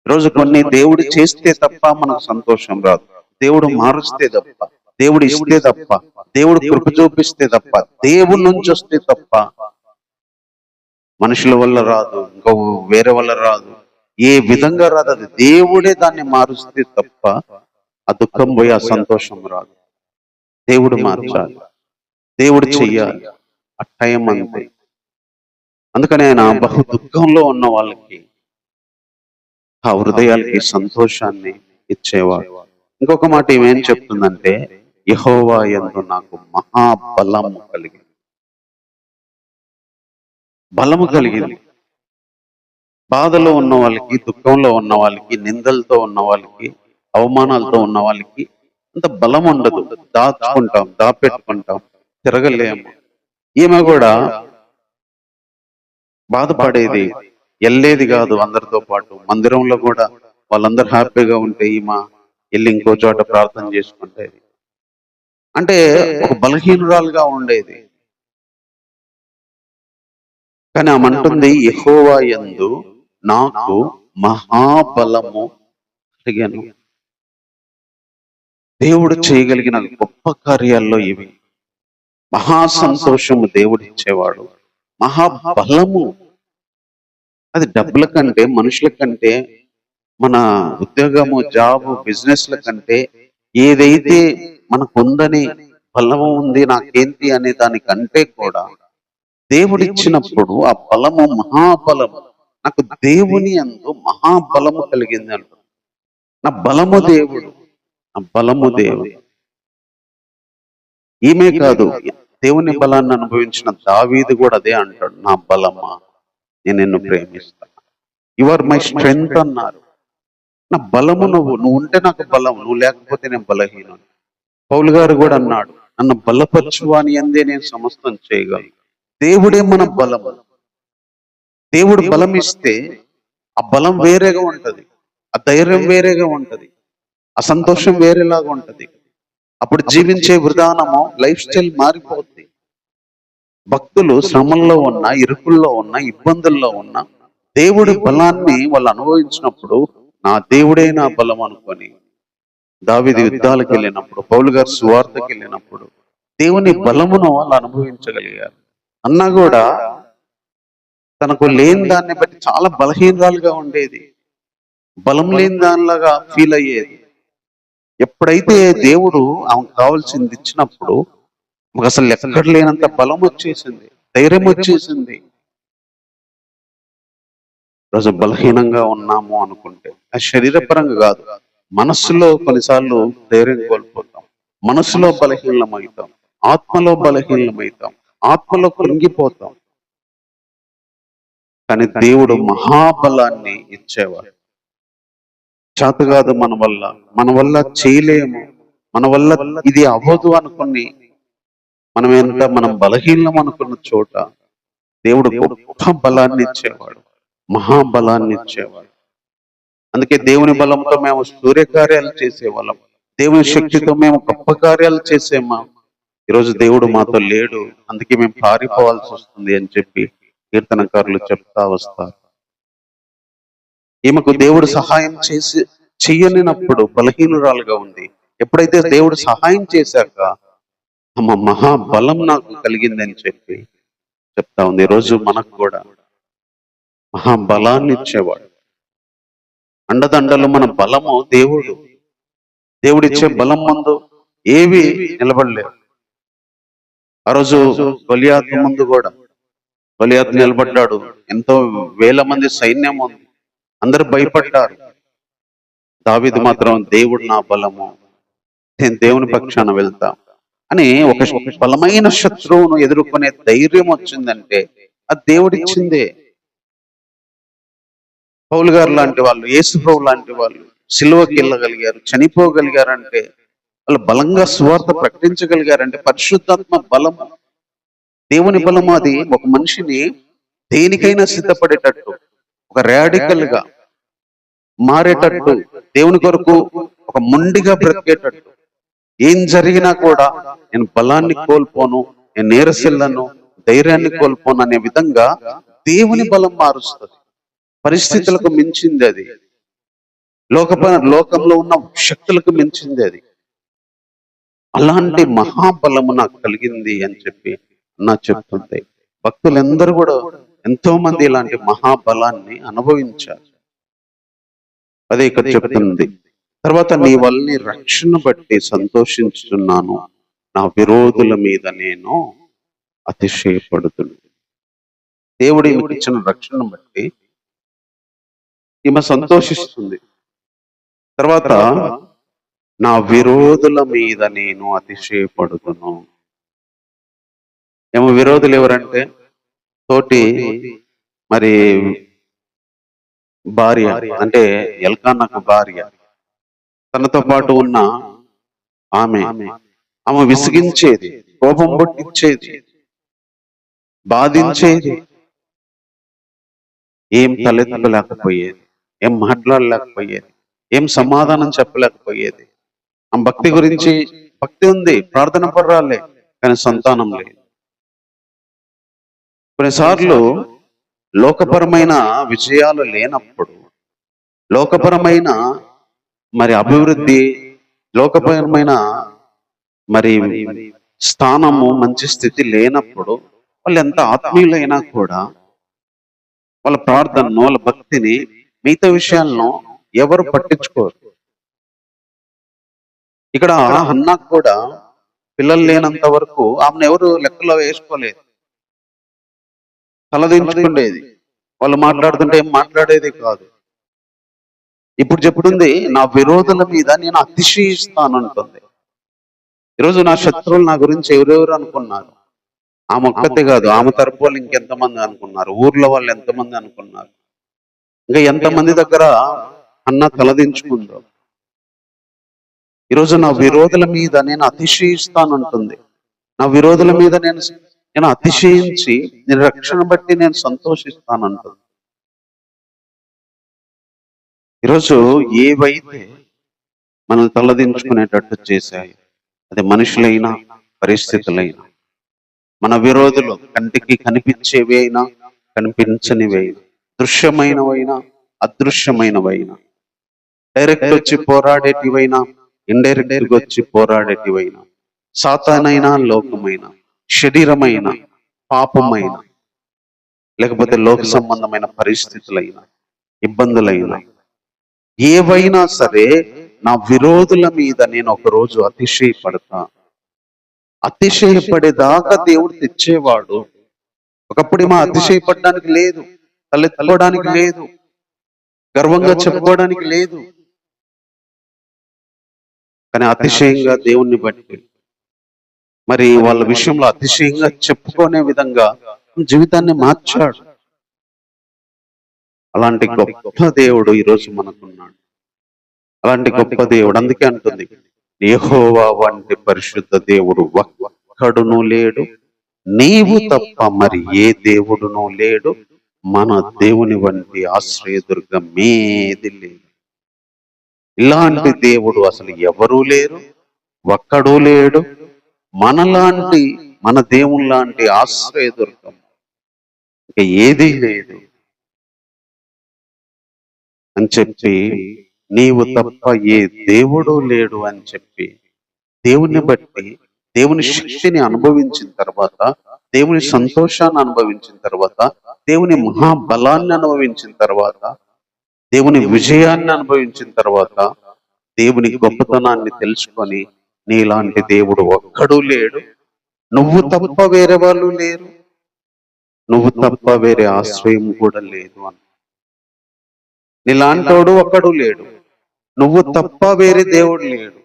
ఈరోజు కొన్ని దేవుడు చేస్తే తప్ప మనకు సంతోషం రాదు. దేవుడు మారుస్తే తప్ప, దేవుడు ఇస్తే తప్ప, దేవుడు కృప చూపిస్తే తప్ప, దేవుడి నుంచి వస్తే తప్ప మనుషుల వల్ల రాదు, ఇంకో వేరే వల్ల రాదు, ఏ విధంగా రాదు. అది దేవుడే దాన్ని మారుస్తే తప్ప ఆ దుఃఖం పోయి ఆ సంతోషం రాదు. దేవుడు మార్చాలి, దేవుడు చెయ్యాలి. ఆ టైం అంతే. అందుకని ఆయన బహు దుఃఖంలో ఉన్న వాళ్ళకి ఆ హృదయాలకి సంతోషాన్ని ఇచ్చేవాడు. ఇంకొక మాట ఏమేం చెప్తుందంటే, యెహోవా యందు నాకు మహాబలము కలిగింది. బలము కలిగింది. బాధలో ఉన్న వాళ్ళకి, దుఃఖంలో ఉన్న వాళ్ళకి, నిందలతో ఉన్న వాళ్ళకి, అవమానాలతో ఉన్న వాళ్ళకి అంత బలం ఉండదు. దాచుకుంటాం, దాపెట్టుకుంటాం, తిరగలేము. ఈమె కూడా బాధపడేది, వెళ్ళేది కాదు అందరితో పాటు. మందిరంలో కూడా వాళ్ళందరూ హ్యాపీగా ఉంటే ఈమె వెళ్ళి ఇంకో చోట ప్రార్థన చేసుకుంటేది. అంటే ఒక బలహీనురాలుగా ఉండేది. కానీ ఆమె అంటుంది, యెహోవా యందు నాకు మహాబలము కలిగెను. దేవుడు చేయగలిగిన గొప్ప కార్యాల్లో ఇవి. మహా సంతోషము దేవుడు ఇచ్చేవాడు, మహాబలము. అది డబ్బుల కంటే, మనుషుల కంటే, మన ఉద్యోగము, జాబు, బిజినెస్ల కంటే, ఏదైతే మనకు ఉందని, బలము ఉంది నాకేంటి అనే దానికంటే కూడా దేవుడిచ్చినప్పుడు ఆ బలము మహాబలము. నాకు దేవుని యందు మహాబలము కలిగింది అంట. నా బలము దేవుడు, నా బలము దేవుడు. ఈమె కాదు, దేవుని బలాన్ని అనుభవించిన దావీదు కూడా అదే అంటాడు, నా బలమా నేను నిన్ను ప్రేమిస్తాను, యు ఆర్ మై స్ట్రెంగ్త్ అన్నారు. నా బలము నువ్వు ఉంటే నాకు బలం, నువ్వు లేకపోతే నేను బలహీనం. పౌలు గారు కూడా అన్నాడు, నన్ను బలపరచువాని అందే నేను సమస్తం చేయగలను. దేవుడే మన బలం. దేవుడు బలం ఇస్తే ఆ బలం వేరేగా ఉంటది, ఆ ధైర్యం వేరేగా ఉంటది, ఆ సంతోషం వేరేలాగా ఉంటది. అప్పుడు జీవించే విధానము, లైఫ్ స్టైల్ మారిపోద్ది. భక్తులు శ్రమల్లో ఉన్న, ఇరుకుల్లో ఉన్న, ఇబ్బందుల్లో ఉన్న దేవుడి బలాన్ని వాళ్ళు అనుభవించినప్పుడు, నా దేవుడే నా బలం అనుకొని దావీదు యుద్ధాలకు వెళ్ళినప్పుడు, పౌలు గారు సువార్తకి వెళ్ళినప్పుడు దేవుని బలమును వాళ్ళు అనుభవించగలిగారు. అన్నా కూడా తనకు లేని దాన్ని బట్టి చాలా బలహీనరాలుగా ఉండేది, బలం లేని దానిలాగా ఫీల్ అయ్యేది. ఎప్పుడైతే దేవుడు ఆమెకు కావాల్సింది ఇచ్చినప్పుడు మాకు అసలు ఎక్కడ లేనంత బలం వచ్చేసింది, ధైర్యం వచ్చేసింది. రోజు బలహీనంగా ఉన్నాము అనుకుంటే అది శరీరపరంగా కాదు, మనస్సులో కొన్నిసార్లు ధైర్యం కోల్పోతాం, మనస్సులో బలహీనమవుతాం, ఆత్మలో బలహీనమవుతాం, ఆత్మలో కృంగిపోతాం. కానీ దేవుడు మహాబలాన్ని ఇచ్చేవాడు. చేత కాదు మన వల్ల చేయలేము, మన వల్ల ఇది అవ్వదు అనుకుని మనం బలహీనం అనుకున్న చోట దేవుడు గొప్ప బలాన్ని ఇచ్చేవాడు, మహాబలాన్ని ఇచ్చేవాడు. అందుకే దేవుని బలంతో మేము సూర్యకార్యాలు చేసేవాళ్ళం, దేవుని శక్తితో మేము గొప్ప కార్యాలు చేసేమా. ఈరోజు దేవుడు మాతో లేడు, అందుకే మేము పారిపోవాల్సి వస్తుంది అని చెప్పి కీర్తనకారులు చెప్తా వస్తారు. ఈమెకు దేవుడు సహాయం చెయ్యనినప్పుడు బలహీనురాలుగా ఉంది. ఎప్పుడైతే దేవుడు సహాయం చేశాక అమ్మ మహాబలం నాకు కలిగిందని చెప్పి చెప్తా ఉంది. ఈరోజు మనకు కూడా మహాబలాన్ని ఇచ్చేవాడు, అండదండలు మన బలము దేవుడిచ్చే బలం ముందు ఏవి నిలబడలేవు. ఆ రోజు గొలియాతు ముందు కూడా గొలియాతు నిలబడ్డాడు, ఎంతో వేల మంది సైన్యం ఉంది, అందరూ భయపడ్డారు. దావీదు మాత్రం దేవుడు నా బలము, నేను దేవుని పక్షాన వెళ్తా అని ఒక బలమైన శత్రువును ఎదుర్కొనే ధైర్యం వచ్చిందంటే అది దేవుడిచ్చిందే. పౌలు గారు లాంటి వాళ్ళు, యేసుప్రభు లాంటి వాళ్ళు సిలువకి వెళ్ళగలిగారు, చనిపోగలిగారంటే వాళ్ళు బలంగా సువార్త ప్రకటించగలిగారంటే పరిశుద్ధాత్మ బలము, దేవుని బలము. అది ఒక మనిషిని దేనికైనా సిద్ధపడేటట్టు, ఒక రాడికల్ గా మారేటట్టు, దేవుని కొరకు ఒక మొండిగా బ్రతికేటట్టు, ఏం జరిగినా కూడా నేను బలాన్ని కోల్పోను, నేను నీరసిల్లను, ధైర్యాన్ని కోల్పోను అనే విధంగా దేవుని బలం మారుస్తుంది. పరిస్థితులకు మించింది అది, లోకంలో ఉన్న శక్తులకు మించింది అది. అలాంటి మహాబలము నాకు కలిగింది అని చెప్పి నా చెప్తుంది. భక్తులందరూ కూడా ఎంతో మంది ఇలాంటి మహాబలాన్ని అనుభవించారు. అదే ఇక్కడ చెప్తుంది. తర్వాత నీ వల్లని రక్షణ బట్టి సంతోషించుతున్నాను, నా విరోధుల మీద నేను అతిశయపడుతున్నాను. దేవుడు ఈమెకి ఇచ్చిన రక్షణ బట్టి ఈమె సంతోషిస్తుంది. తర్వాత నా విరోధుల మీద నేను అతిశయపడుతున్నాను. ఏమో విరోధులు ఎవరంటే తోటి మరి భార్య, అంటే ఎల్కానాకు భార్య, తనతో పాటు ఉన్న ఆమె విసిగించేది, కోపం పుట్టించేది, బాధించేది, ఏం తలెత్తలేకపోయేది, ఏం మాట్లాడలేకపోయేది, ఏం సమాధానం చెప్పలేకపోయేది. ఆ భక్తి గురించి భక్తి ఉంది, ప్రార్థన పర్రాలే, కానీ సంతానం లేదు. కొన్నిసార్లు లోకపరమైన విజయాలు లేనప్పుడు, లోకపరమైన మరి అభివృద్ధి, లోకపరమైన మరి స్థానము, మంచి స్థితి లేనప్పుడు వాళ్ళు ఎంత ఆత్మీయులైనా కూడా వాళ్ళ ప్రార్థనను, వాళ్ళ భక్తిని, మిగతా విషయాలను ఎవరు పట్టించుకోరు. ఇక్కడ హన్నాకు కూడా పిల్లలు లేనంత వరకు ఆమెను ఎవరు లెక్కలో వేసుకోలేదు, తలదించుకుండేది, వాళ్ళు మాట్లాడుతుంటే ఏం మాట్లాడేది కాదు. ఇప్పుడు చెప్తుంది నా విరోధుల మీద నేను అతిశయిస్తానంటుంది. ఈరోజు నా శత్రువులు నా గురించి ఎవరెవరు అనుకున్నారు? ఆమె ఒక్కతే కాదు, ఆమె తరపు వాళ్ళు ఇంకెంతమంది అనుకున్నారు, ఊర్లో వాళ్ళు ఎంతమంది అనుకున్నారు, ఇంకా ఎంతమంది దగ్గర అన్న తలదించుకుందో. ఈరోజు నా విరోధుల మీద నేను అతిశయిస్తానంటుంది. నా విరోధుల మీద నేను అతిశయించి నేను రక్షణ బట్టి నేను సంతోషిస్తానంటుంది. ఈరోజు ఏవైతే మనల్ని తలదించుకునేటట్టు చేశాయి, అది మనుషులైనా పరిస్థితులైనా, మన విరోధులు కంటికి కనిపించేవి అయినా కనిపించనివైనా, దృశ్యమైనవైనా అదృశ్యమైనవైనా, డైరెక్ట్ వచ్చి పోరాడేటివైనా ఇండైరెక్ట్ వచ్చి పోరాడేటివైనా, సాతానైనా లోకమైన, శరీరమైన, పాపమైన, లేకపోతే లోక సంబంధమైన పరిస్థితులైనా, ఇబ్బందులైనా, ఏవైనా సరే నా విరోధుల మీద నేను ఒకరోజు అతిశయపడతా. అతిశయపడేదాకా దేవుడు తెచ్చేవాడు. ఒకప్పుడు మా అతిశయపడడానికి లేదు, తలెత్తుకోవడానికి లేదు, గర్వంగా చెప్పుకోవడానికి లేదు. కానీ అతిశయంగా దేవుణ్ణి బట్టి మరి వాళ్ళ విషయంలో అతిశయంగా చెప్పుకునే విధంగా జీవితాన్ని మార్చాడు. అలాంటి గొప్ప దేవుడు ఈరోజు మనకున్నాడు. అలాంటి గొప్ప దేవుడు. అందుకే అంటుంది, యెహోవా వంటి పరిశుద్ధ దేవుడు ఒక్కడును లేడు, నీవు తప్ప మరి ఏ దేవుడునూ లేడు, మన దేవుని వంటి ఆశ్రయదుర్గం ఏది లేదు. ఇలాంటి దేవుడు అసలు ఎవరూ లేరు, ఒక్కడూ లేడు. మన దేవుని లాంటి ఆశ్రయదుర్గం ఇంకా ఏదీ లేదు అని చెప్పి, నీవు తప్ప ఏ దేవుడు లేడు అని చెప్పి దేవుని బట్టి, దేవుని శక్తిని అనుభవించిన తర్వాత, దేవుని సంతోషాన్ని అనుభవించిన తర్వాత, దేవుని మహాబలాన్ని అనుభవించిన తర్వాత, దేవుని విజయాన్ని అనుభవించిన తర్వాత, దేవుని గొప్పతనాన్ని తెలుసుకొని, నీలాంటి దేవుడు ఒక్కడూ లేడు, నువ్వు తప్ప వేరే వాళ్ళు లేరు, నువ్వు తప్ప వేరే ఆశ్రయం కూడా లేదు అని. నీలాంటోడు ఒక్కడు లేడు, నువ్వు తప్ప వేరే దేవుడు లేడు.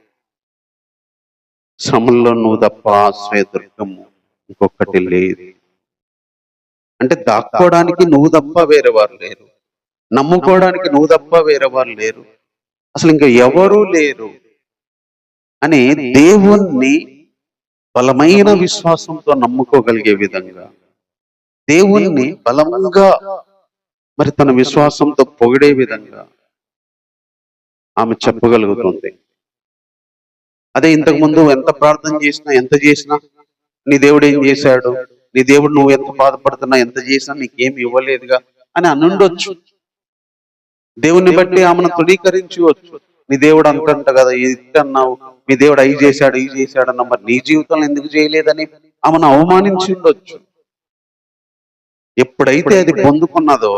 శ్రమల్లో నువ్వు తప్ప ఆశ్రయదుర్గము ఇంకొకటి లేదు. అంటే దాక్కోవడానికి నువ్వు తప్ప వేరే వారు లేరు, నమ్ముకోవడానికి నువ్వు తప్ప వేరే వారు లేరు, అసలు ఇంకా ఎవరూ లేరు అని దేవుణ్ణి బలమైన విశ్వాసంతో నమ్ముకోగలిగే విధంగా, దేవుణ్ణి బలంగా మరి తన విశ్వాసంతో పొగిడే విధంగా ఆమె చెప్పగలుగుతుంది. అదే ఇంతకు ముందు ఎంత ప్రార్థన చేసినా, ఎంత చేసినా, నీ దేవుడు ఏం చేశాడు, నీ దేవుడు నువ్వు ఎంత బాధపడుతున్నా, ఎంత చేసినా నీకేమి ఇవ్వలేదుగా అని అనుండొచ్చు. దేవుని బట్టి ఆమెను తృణీకరించవచ్చు. నీ దేవుడు అంతంట కదా, ఇది అన్నావు, మీ దేవుడు అవి చేశాడు, ఇవి చేశాడు అన్న, మరి నీ జీవితంలో ఎందుకు చేయలేదని ఆమెను అవమానించి ఉండొచ్చు. ఎప్పుడైతే అది పొందుకున్నదో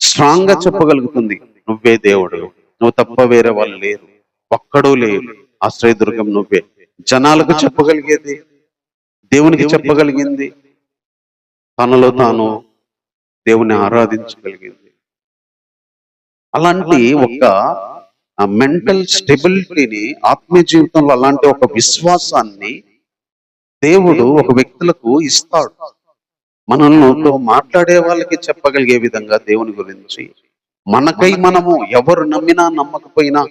స్ట్రాంగ్ గా చెప్పగలుగుతుంది, నువ్వే దేవుడు, నువ్వు తప్ప వేరే వాళ్ళు లేరు, ఒక్కడూ లేరు, ఆశ్రయదుర్గం నువ్వే. జనాలకు చెప్పగలిగేది, దేవునికి చెప్పగలిగింది, తనలో తాను దేవుని ఆరాధించగలిగింది. అలాంటి ఒక మెంటల్ స్టెబిలిటీని, ఆత్మీయ జీవితంలో అలాంటి ఒక విశ్వాసాన్ని దేవుడు ఒక వ్యక్తులకు ఇస్తాడు. మనతో మాట్లాడే వాళ్ళకి చెప్పగలిగే విధంగా దేవుని గురించి, మనకై మనము ఎవరు నమ్మినా నమ్మకపోయినా,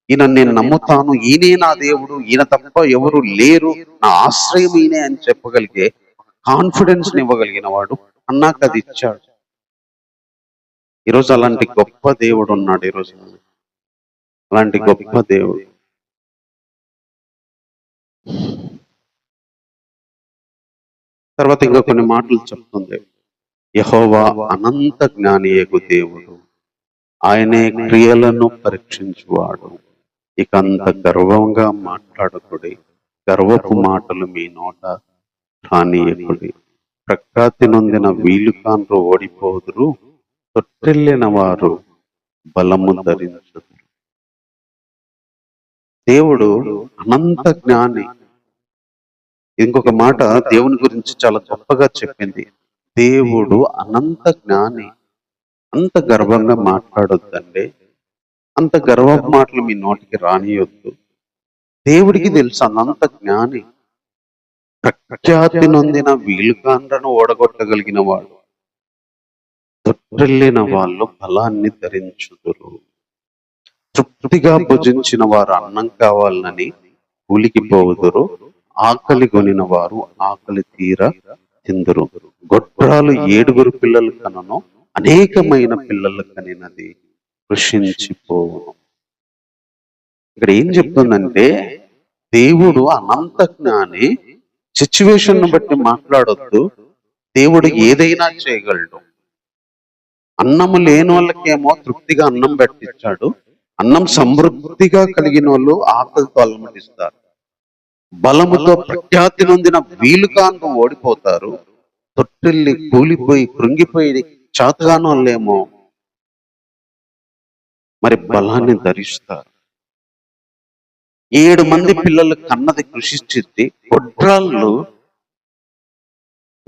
ఈయన నేను నమ్ముతాను, ఈయనే నా దేవుడు, ఈయన తప్ప ఎవరు లేరు, నా ఆశ్రయం ఈయనే అని చెప్పగలిగే కాన్ఫిడెన్స్ ఇవ్వగలిగిన వాడు అన్నాక అది ఇచ్చాడు. ఈరోజు అలాంటి గొప్ప దేవుడు ఉన్నాడు. ఈరోజు అలాంటి గొప్ప దేవుడు. తర్వాత ఇంకా కొన్ని మాటలు చెప్తుంది. యెహోవా అనంత జ్ఞానియగు దేవుడు, ఆయనే క్రియలను పరీక్షించువాడు. ఇక అంత గర్వంగా మాట్లాడకుడి, గర్వపు మాటలు మీ నోట రానియకుడి. ప్రఖ్యాతి నొందిన వీలుకాన్రు ఓడిపోదురు, తొట్టిల్లిన వారు బలము ధరించుదురు. దేవుడు అనంత జ్ఞాని. ఇంకొక మాట దేవుని గురించి చాలా గొప్పగా చెప్పింది, దేవుడు అనంత జ్ఞాని. అంత గర్వంగా మాట్లాడొద్దండి, అంత గర్వపు మాటలు మీ నోటికి రానియొద్దు. దేవుడికి తెలుసు అనంత జ్ఞాని, ప్రఖ్యాతి నొందిన వీలుకాండ్రను ఓడగొట్టగలిగిన వాడు, తొట్టిల్లిన వాళ్ళు బలాన్ని ధరించుదురు. తృప్తిగా భుజించిన వారు అన్నం కావాలని కూలికి పోవుదురు, ఆకలి కొనిన వారు ఆకలి తీర తిందురు. గొడ్రాలు 7 పిల్లలు కనను, అనేకమైన పిల్లలు కనినది కృషించిపోవును. ఇక్కడ ఏం చెప్తుందంటే, దేవుడు అనంత జ్ఞాని. సిచ్యువేషన్ బట్టి మాట్లాడొద్దు, దేవుడు ఏదైనా చేయగలడు. అన్నము లేని వాళ్ళకేమో తృప్తిగా అన్నం పెట్టించాడు, అన్నం సమృద్ధిగా కలిగిన వాళ్ళు ఆకలితో అలమటిస్తారు. బలముతో ప్రఖ్యాతి నొందిన వీలుకాంత ఓడిపోతారు, తొట్టిల్లి కూలిపోయి కృంగిపోయి చాతగాని వాళ్ళేమో మరి బలాన్ని ధరిస్తారు. 7 మంది పిల్లలు కన్నది కృషించింది. గొడ్రాళ్ళు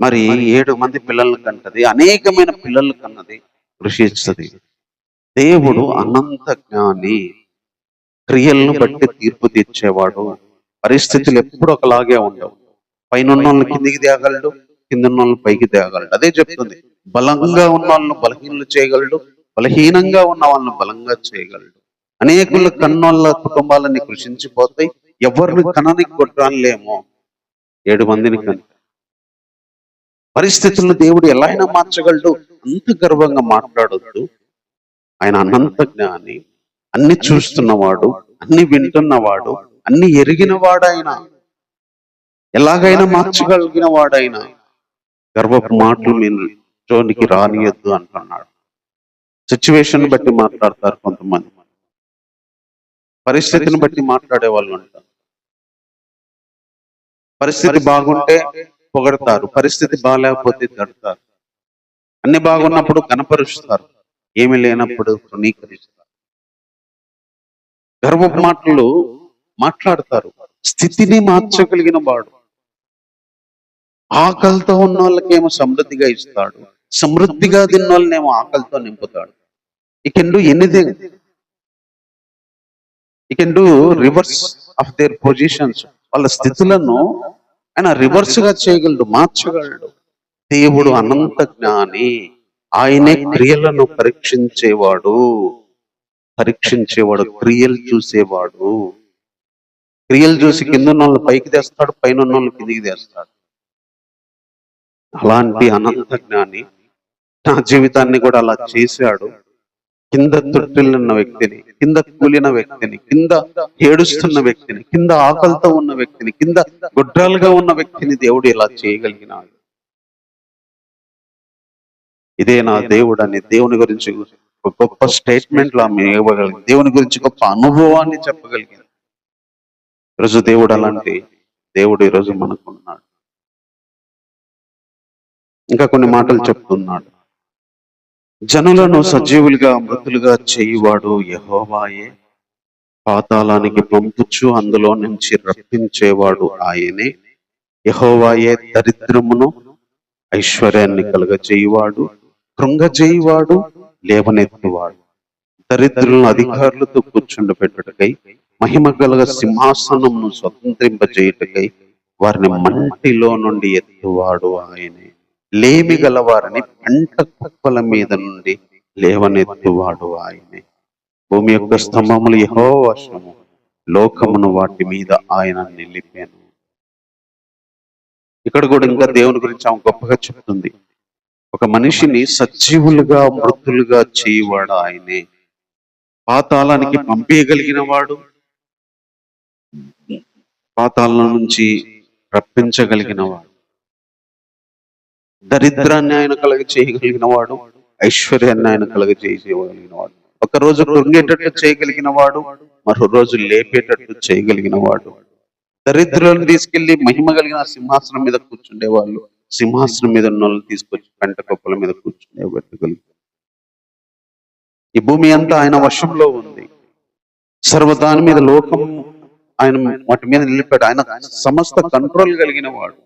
మరి 7 మంది పిల్లలను కంటది, అనేకమైన పిల్లలు కన్నది, కృషిస్తుంది. దేవుడు అనంత జ్ఞాని, క్రియలను బట్టి తీర్పు తీర్చేవాడు. పరిస్థితులు ఎప్పుడు ఒకలాగే ఉండవు. పైన ఉన్న వాళ్ళని కిందికి తేగలడు, కింద ఉన్న వాళ్ళని పైకి తేగలడు. అదే చెప్తుంది, బలంగా ఉన్న వాళ్ళని బలహీనలు చేయగలడు, బలహీనంగా ఉన్న వాళ్ళని బలంగా చేయగలడు. అనేకులు కన్నోళ్ళ కుటుంబాలన్నీ కృషించిపోతాయి. ఎవరిని కననికి కొట్టాలేమో 7 మందిని కని. పరిస్థితులను దేవుడు ఎలా అయినా మార్చగలడు. అంత గర్వంగా మాట్లాడొద్దు. ఆయన అనంత జ్ఞాని, అన్ని చూస్తున్నవాడు, అన్ని వింటున్నవాడు, అన్ని ఎరిగినవాడు. ఆయన ఎలాగైనా మార్చగలిగిన వాడైనా గర్వపు మాటలు మీరు జోనికి రానియద్దు అంటున్నాడు. సిచ్యువేషన్ బట్టి మాట్లాడతారు కొంతమంది, పరిస్థితిని బట్టి మాట్లాడే వాళ్ళు అంటారు. పరిస్థితి బాగుంటే పొగడతారు, పరిస్థితి బాగాలేకపోతే తడతారు. అన్ని బాగున్నప్పుడు కనపరుస్తారు, ఏమి లేనప్పుడు తృణీకరిస్తారు. గర్వపు మాటలు మాట్లాడతారు. స్థితిని మార్చగలిగిన వాడు. ఆకలితో ఉన్న వాళ్ళకేమో సమృద్ధిగా ఇస్తాడు, సమృద్ధిగా తిన్న వాళ్ళనేమో ఆకలితో నింపుతాడు. ఈ కెన్ డూ ఎనీథింగ్. ఈ can do reverse of their positions. వాళ్ళ స్థితులను ఆయన రివర్స్ గా చేయగలడు, మార్చగలడు. దేవుడు అనంత జ్ఞాని, ఆయనే క్రియలను పరీక్షించేవాడు. క్రియలు చూసేవాడు. క్రియలు చూసి కింద ఉన్న వాళ్ళని పైకి తెస్తాడు, పైన ఉన్న వాళ్ళని కిందికి తెస్తాడు. అలాంటి అనంత జ్ఞాని నా జీవితాన్ని కూడా అలా చేశాడు. కింద తొట్టిల్లున్న వ్యక్తిని, కింద కూలిన వ్యక్తిని, కింద ఏడుస్తున్న వ్యక్తిని, కింద ఆకలితో ఉన్న వ్యక్తిని, కింద గుడ్రాలుగా ఉన్న వ్యక్తిని దేవుడు ఇలా చేయగలిగినాడు. ఇదే నా దేవుడు అని దేవుని గురించి ఒక గొప్ప స్టేట్మెంట్ లా మేము ఇవ్వగలిగింది, దేవుని గురించి గొప్ప అనుభవాన్ని చెప్పగలిగింది. ఈరోజు దేవుడు అలాంటి దేవుడు ఈరోజు మనకున్నాడు. ఇంకా కొన్ని మాటలు చెప్తున్నాడు. జనులను సజీవులుగా మృతులుగా చేయువాడు యెహోవాయే, పాతాళానికి పంపుచు అందులో నుంచి రప్పించేవాడు ఆయనే. యెహోవాయే దరిద్రమును ఐశ్వర్యాన్ని కలుగజేయువాడు, కృంగజేయువాడు, లేవనెత్తువాడు. దరిద్రులను అధికారులతో కూర్చుండబెట్టుటకై, మహిమ గల సింహాసనమును స్వతంత్రింపజేయుటకై వారిని మంటిలో నుండి ఎత్తువాడు ఆయనే. లేమి గల వారిని పంట కుప్పల మీద నుండి లేవనెత్తువాడు ఆయనే. భూమి యొక్క స్తంభములు యెహోవా వశము, లోకమును వాటి మీద ఆయన నిలిపాను. ఇక్కడ కూడా ఇంకా దేవుని గురించి ఆమె గొప్పగా చెప్తుంది. ఒక మనిషిని సజీవులుగా మృతులుగా చేయువాడు ఆయనే. పాతాళానికి పంపేయగలిగిన వాడు, పాతాళం నుంచి రప్పించగలిగిన వాడు, దరిద్రాన్ని ఆయన చేయగలిగిన వాడు, ఐశ్వర్యాన్ని ఆయన చేయగలిగిన వాడు. ఒక రోజు కృంగేటట్టు చేయగలిగిన వాడు, మరో రోజు లేపేటట్టు చేయగలిగిన వాడు. దరిద్రులను తీసుకెళ్లి మహిమ కలిగిన సింహాసనం మీద కూర్చుండేవాళ్ళు, సింహాసనం మీద ఉన్న వాళ్ళు తీసుకొచ్చి పెంట కుప్పల మీద కూర్చుండేబెట్టగలిగి. ఈ భూమి అంతా ఆయన వశంలో ఉంది. సర్వదాని మీద లోకం ఆయన వాటి మీద నిలిపాడు. ఆయన సమస్త కంట్రోల్ కలిగిన వాడు,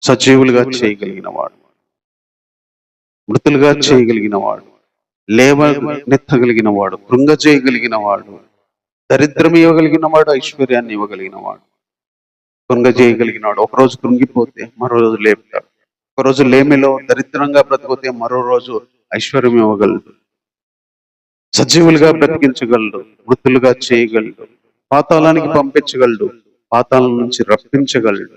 సజీవులుగా చేయగలిగిన వాడు, మృతులుగా చేయగలిగిన వాడు, లేవనెత్తగలిగిన వాడు, కృంగ చేయగలిగిన వాడు, దరిద్రం ఇవ్వగలిగిన వాడు, ఐశ్వర్యాన్ని ఇవ్వగలిగిన వాడు, కృంగ చేయగలిగిన వాడు. ఒకరోజు కృంగిపోతే మరో రోజు లేపుతాడు. ఒకరోజు లేమిలో దరిద్రంగా బ్రతికితే మరో రోజు ఐశ్వర్యం ఇవ్వగలడు. సజీవులుగా బ్రతికించగలడు, మృతులుగా చేయగలడు, పాతాళానికి పంపించగలడు, పాతాళం నుంచి రప్పించగలడు.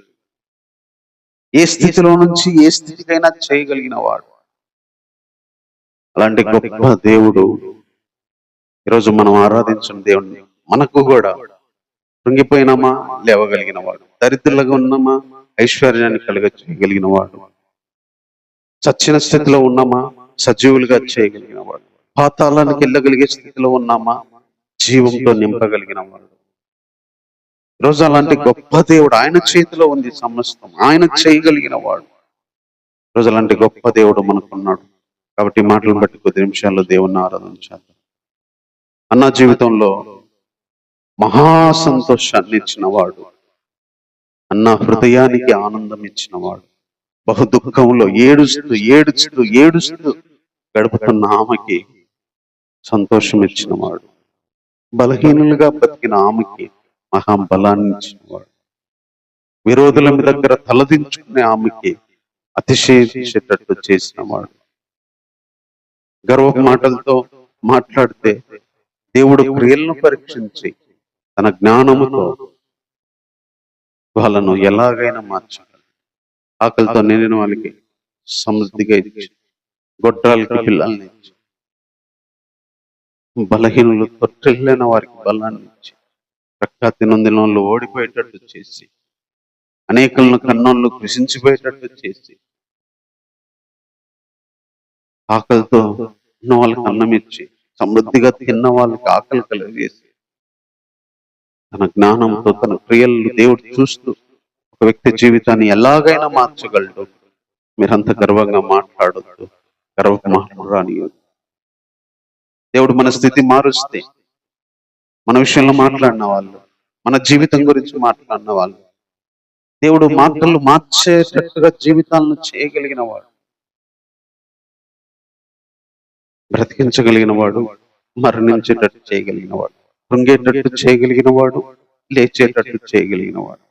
ఏ స్థితిలో నుంచి ఏ స్థితికైనా చేయగలిగిన వాడు. అలాంటి గొప్ప దేవుడు ఈరోజు మనం ఆరాధించిన దేవుడిని. మనకు కూడా కృంగిపోయినామా లేవగలిగిన వాడు, దరిద్రులుగా ఉన్నామా ఐశ్వర్యాన్ని చేయగలిగిన వాడు, చచ్చిన స్థితిలో ఉన్నామా సజీవులుగా చేయగలిగిన వాడు, పాతాళానికి వెళ్ళగలిగే స్థితిలో ఉన్నామా జీవంతో నింపగలిగిన వాడు. ఈరోజు అలాంటి గొప్ప దేవుడు, ఆయన చేతిలో ఉంది సమస్తం, ఆయన చేయగలిగిన వాడు. ఈరోజు అలాంటి గొప్ప దేవుడు మనకున్నాడు. కాబట్టి మాటలను బట్టి కొద్ది నిమిషాల్లో దేవుణ్ణి ఆరాధించాలి. అన్న జీవితంలో మహా సంతోషాన్ని ఇచ్చినవాడు, అన్న హృదయానికి ఆనందం ఇచ్చినవాడు, బహు దుఃఖంలో ఏడుస్తూ ఏడుస్తూ ఏడుస్తూ గడుపుతున్న ఆమెకి సంతోషం ఇచ్చినవాడు, బలహీనులుగా బతికిన ఆమెకి మహాబలాన్ని ఇచ్చినవాడు, విరోధుల మీ దగ్గర తలదించుకునే ఆమెకి అతిశయించేటట్టు చేసినవాడు. గర్వ మాటలతో మాట్లాడితే దేవుడు క్రియలను పరీక్షించి తన జ్ఞానముతో వాళ్ళను ఎలాగైనా మార్చగలడు. ఆకలితో నిండిన వాళ్ళకి సమృద్ధిగా ఇచ్చి, గొడ్రాలకి పిల్లల్ని ఇచ్చి, బలహీనులు తొట్టిల్లిన వారికి బలాన్ని ఇచ్చి, ప్రఖ్యాతి నొందిన వాళ్ళు ఓడిపోయేటట్టు చేసి, అనేకులను కన్నోళ్ళు కృషించిపోయేటట్టు చేసి, ఆకలితో ఉన్న వాళ్ళకి అన్నం ఇచ్చి, సమృద్ధిగా తిన్న వాళ్ళకి ఆకలి కలిగేసి, తన జ్ఞానంతో తన క్రియలు దేవుడు చూస్తూ ఒక వ్యక్తి జీవితాన్ని ఎలాగైనా మార్చగలడు. మీరంత గర్వంగా మాట్లాడొద్దు, గర్వపు మాటలు రానియొద్దు. దేవుడు మన స్థితి మారుస్తే, మన విషయంలో మాట్లాడిన వాళ్ళు, మన జీవితం గురించి మాట్లాడిన వాళ్ళు, దేవుడు మాటలు మార్చేటట్టుగా జీవితాలను చేయగలిగిన వాడు, బ్రతికించగలిగిన వాడు, మరణించేటట్టు చేయగలిగిన వాడు, కృంగేటట్టు చేయగలిగిన వాడు, లేచేటట్టు చేయగలిగిన వాడు,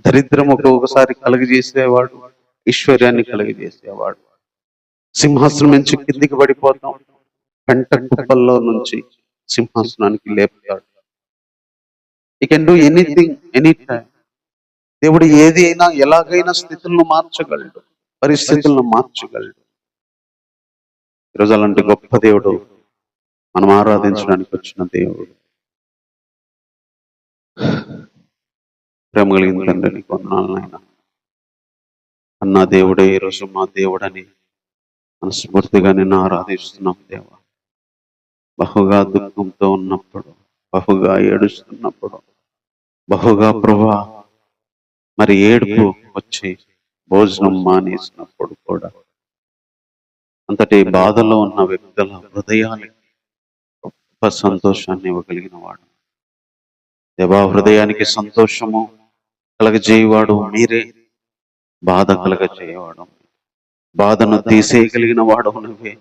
దరిద్రం ఒక్కొక్కసారి కలుగజేసేవాడు, ఐశ్వర్యాన్ని కలుగజేసేవాడు. సింహాసనం నుంచి కిందికి పడిపోతాం, పెంట కుప్పల్లో నుంచి సింహాసనానికి లేపుతాడు. You can do anything any time. దేవుడు ఏది అయినా ఎలాగైనా స్థితులను మార్చగలడు, పరిస్థితులను మార్చగలడు. ఈరోజు అలాంటి గొప్ప దేవుడు మనం ఆరాధించడానికి వచ్చిన దేవుడు. ప్రేమ కలిగిన తండ్రి, నీకు వందనాలు నాయనా. అన్న దేవుడే ఈరోజు మా దేవుడని మనస్ఫూర్తిగా నిన్ను ఆరాధిస్తున్నాం దేవా. బహుగా దుఃఖంతో ఉన్నప్పుడు, బహుగా ఏడుస్తున్నప్పుడు, బహుగా ప్రభా మరి ఏడుపు వచ్చి భోజనం మానేసినప్పుడు కూడా అంతటి బాధలో ఉన్న వ్యక్తుల హృదయానికి గొప్ప సంతోషాన్ని ఇవ్వగలిగిన వాడు దేవా. హృదయానికి సంతోషము కలగజేయవాడు మీరే, బాధ కలగజేయవాడు, బాధను తీసేయగలిగిన వాడు నువ్వే,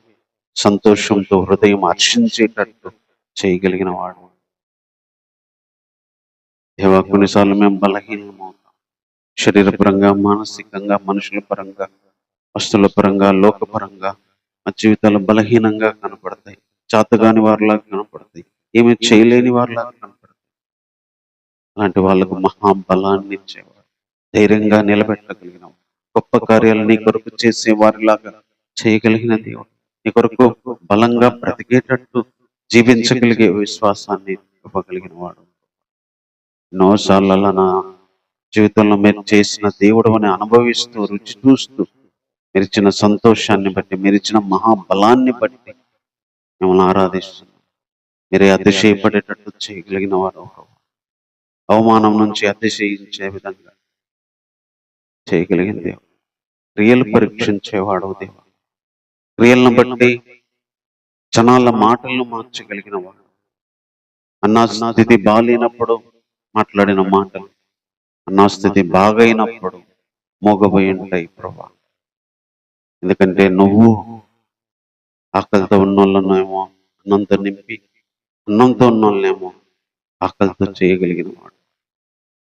సంతోషంతో హృదయం హర్షించేటట్టు చేయగలిగిన వాడు దేవా. కొన్నిసార్లు మేము బలహీనమవుతాం, శరీరపరంగా, మానసికంగా, మనుషుల పరంగా, వస్తువుల పరంగా, లోకపరంగా మా జీవితాలు బలహీనంగా కనపడతాయి, చాతగాని వారిలాగా కనపడతాయి, ఏమి చేయలేని వారిలాగా కనపడతాయి. అలాంటి వాళ్ళకు మహాబలాన్ని ఇచ్చేవాడు, ధైర్యంగా నిలబెట్టగలిగిన గొప్ప కార్యాలు నీ కొరకు చేసే వారిలాగా చేయగలిగిన దేవుడు, నీ కొరకు బలంగా బ్రతికేటట్టు జీవించగలిగే విశ్వాసాన్ని ఇవ్వగలిగిన వాడు. ఎన్నోసార్లు నా జీవితంలో మీరు చేసిన దేవుడు అని అనుభవిస్తూ, రుచి చూస్తూ, మీరు ఇచ్చిన సంతోషాన్ని బట్టి, మీరు ఇచ్చిన మహాబలాన్ని బట్టి మిమ్మల్ని ఆరాధిస్తున్నాం. మీరే అతిశయపడేటట్టు చేయగలిగిన వాడు, అవమానం నుంచి అతిశయించే విధంగా చేయగలిగిన దేవుడు, క్రియలు పరీక్షించేవాడు దేవా. క్రియలను బట్టి జనాల మాటలను మార్చగలిగిన వాడు. అన్నా స్థితి బాగాలేనప్పుడు మాట్లాడిన మాటలు అన్నా స్థితి బాగైనప్పుడు మోగబోయి ఉంటాయి ప్రభా. ఎందుకంటే నువ్వు ఆకలితో ఉన్నోళ్ళనేమో అన్నంతో నింపి, అన్నంతో ఉన్నోళ్ళనేమో ఆకలితో చేయగలిగిన వాడు.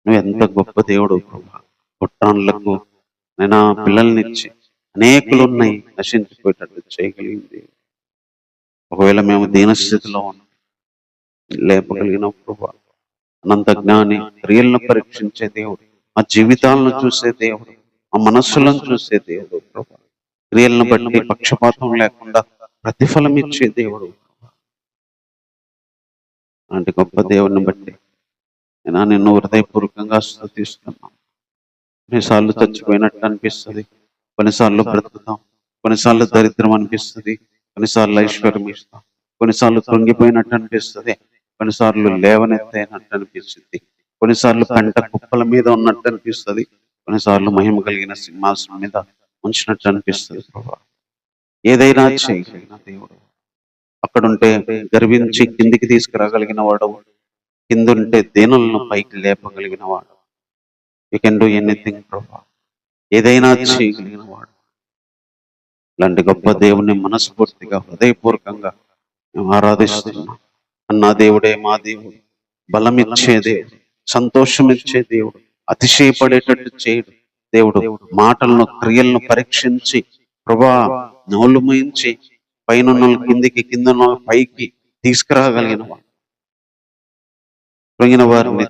నువ్వు ఎంత గొప్ప దేవుడు ప్రభా. పుట్టాన్లకు నేను పిల్లల్నిచ్చి అనేకులు ఉన్నాయి నశించిపోయేటట్టు చేయగలిగింది. ఒకవేళ మేము దీనస్థితిలో ఉన్నాం, లేపగలిగిన ప్రభా అనంత జ్ఞాని, క్రియలను పరీక్షించే దేవుడు, మా జీవితాలను చూసే దేవుడు, మా మనస్సులను చూసే దేవుడు ప్రభా. క్రియలను బట్టి పక్షపాతం లేకుండా ప్రతిఫలం ఇచ్చే దేవుడు. అలాంటి గొప్ప దేవుడిని బట్టి నేను నిన్ను హృదయపూర్వకంగా స్తుతిస్తున్నాను. కొన్నిసార్లు చచ్చిపోయినట్టు అనిపిస్తుంది, కొన్నిసార్లు బ్రతుకుతాం, కొన్నిసార్లు దరిద్రం అనిపిస్తుంది, కొన్నిసార్లు ఐశ్వర్యం ఇస్తాం, కొన్నిసార్లు కృంగిపోయినట్టు అనిపిస్తుంది, కొన్నిసార్లు లేవనెత్తైనట్టు అనిపిస్తుంది, కొన్నిసార్లు పెంట కుప్పల మీద ఉన్నట్టు అనిపిస్తుంది, కొన్నిసార్లు మహిమ కలిగిన సింహాసనం మీద ఉంచినట్టు అనిపిస్తుంది ప్రభా. ఏదైనా చేయగలిగిన దేవుడు, అక్కడుంటే గర్వించి కిందికి తీసుకురాగలిగిన వాడు, కిందుంటే దీనులను పైకి లేపగలిగిన వాడు. యూ కెన్ డూ ఎనీథింగ్ ప్రభా, ఏదైనా చేయగలిగిన వాడు. ఇలాంటి గొప్ప దేవుని మనస్ఫూర్తిగా హృదయపూర్వకంగా మేము ఆరాధిస్తున్నాం. అన్నా దేవుడే మా దేవుడు, బలమిచ్చే దేవుడు, సంతోషమిచ్చే దేవుడు, అతిశయపడేటట్టు చేయడు దేవుడు. మాటలను క్రియలను పరీక్షించి ప్రభా నోళ్ళు మూయించి పైన కిందికి, కింద పైకి తీసుకురాగలిగిన వాడు. కృంగిన వారిని,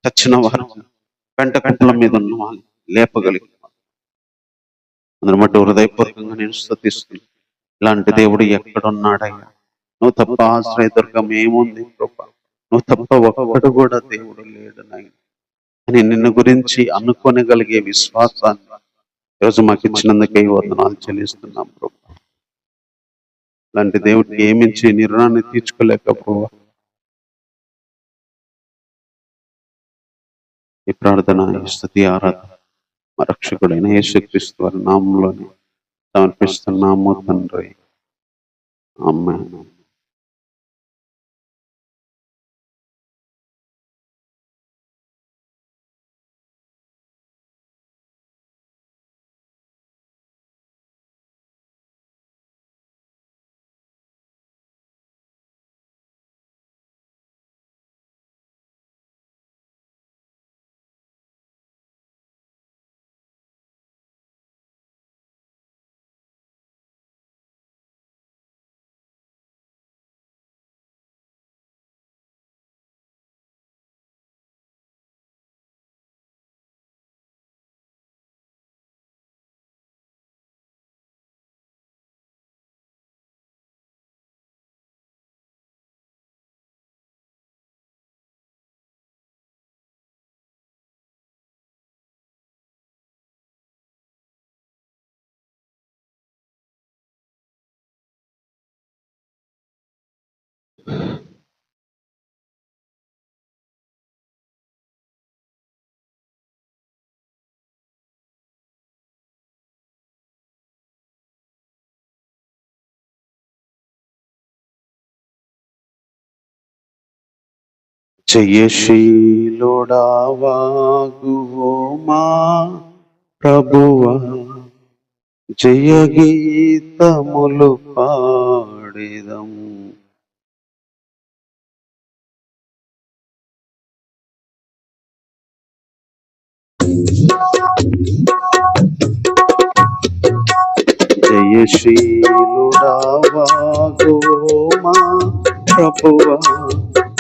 చచ్చిన వారిని, పెంట కట్టల మీద ఉన్న వాళ్ళని లేపగలిగిన వాడు. అందరి మట్టి హృదయపూర్వకంగా నేను స్తుతిస్తున్నాను. ఇలాంటి దేవుడు ఎక్కడున్నాడయ్యా? నువ్వు తప్ప ఆశ్రయదుర్గం ఏముంది ప్రభా? నువ్వు తప్ప ఒక్కడు కూడా దేవుడు లేడు నాయన అని నిన్ను గురించి అనుకోనగలిగే విశ్వాసాన్ని ఈరోజు మాకు ఇచ్చినందుకే వందనాలు చెల్లిస్తున్నాం ప్రభా. ఇలాంటి దేవుడికి ఏమించి నిర్ణయాన్ని తీర్చుకోలేకపోవా. ఈ ప్రార్థన, ఈ స్తుతి, ఆరాధన మా రక్షకుడైన యేసుక్రీస్తు వారి నామంలోనే సమర్పిస్తున్నాము తండ్రి. ఆమేన్. జయశీలుడావాగువో మా ప్రభువా, జయ గీతములు పాడెదం. జయశీలుడావాగువో మా ప్రభువా,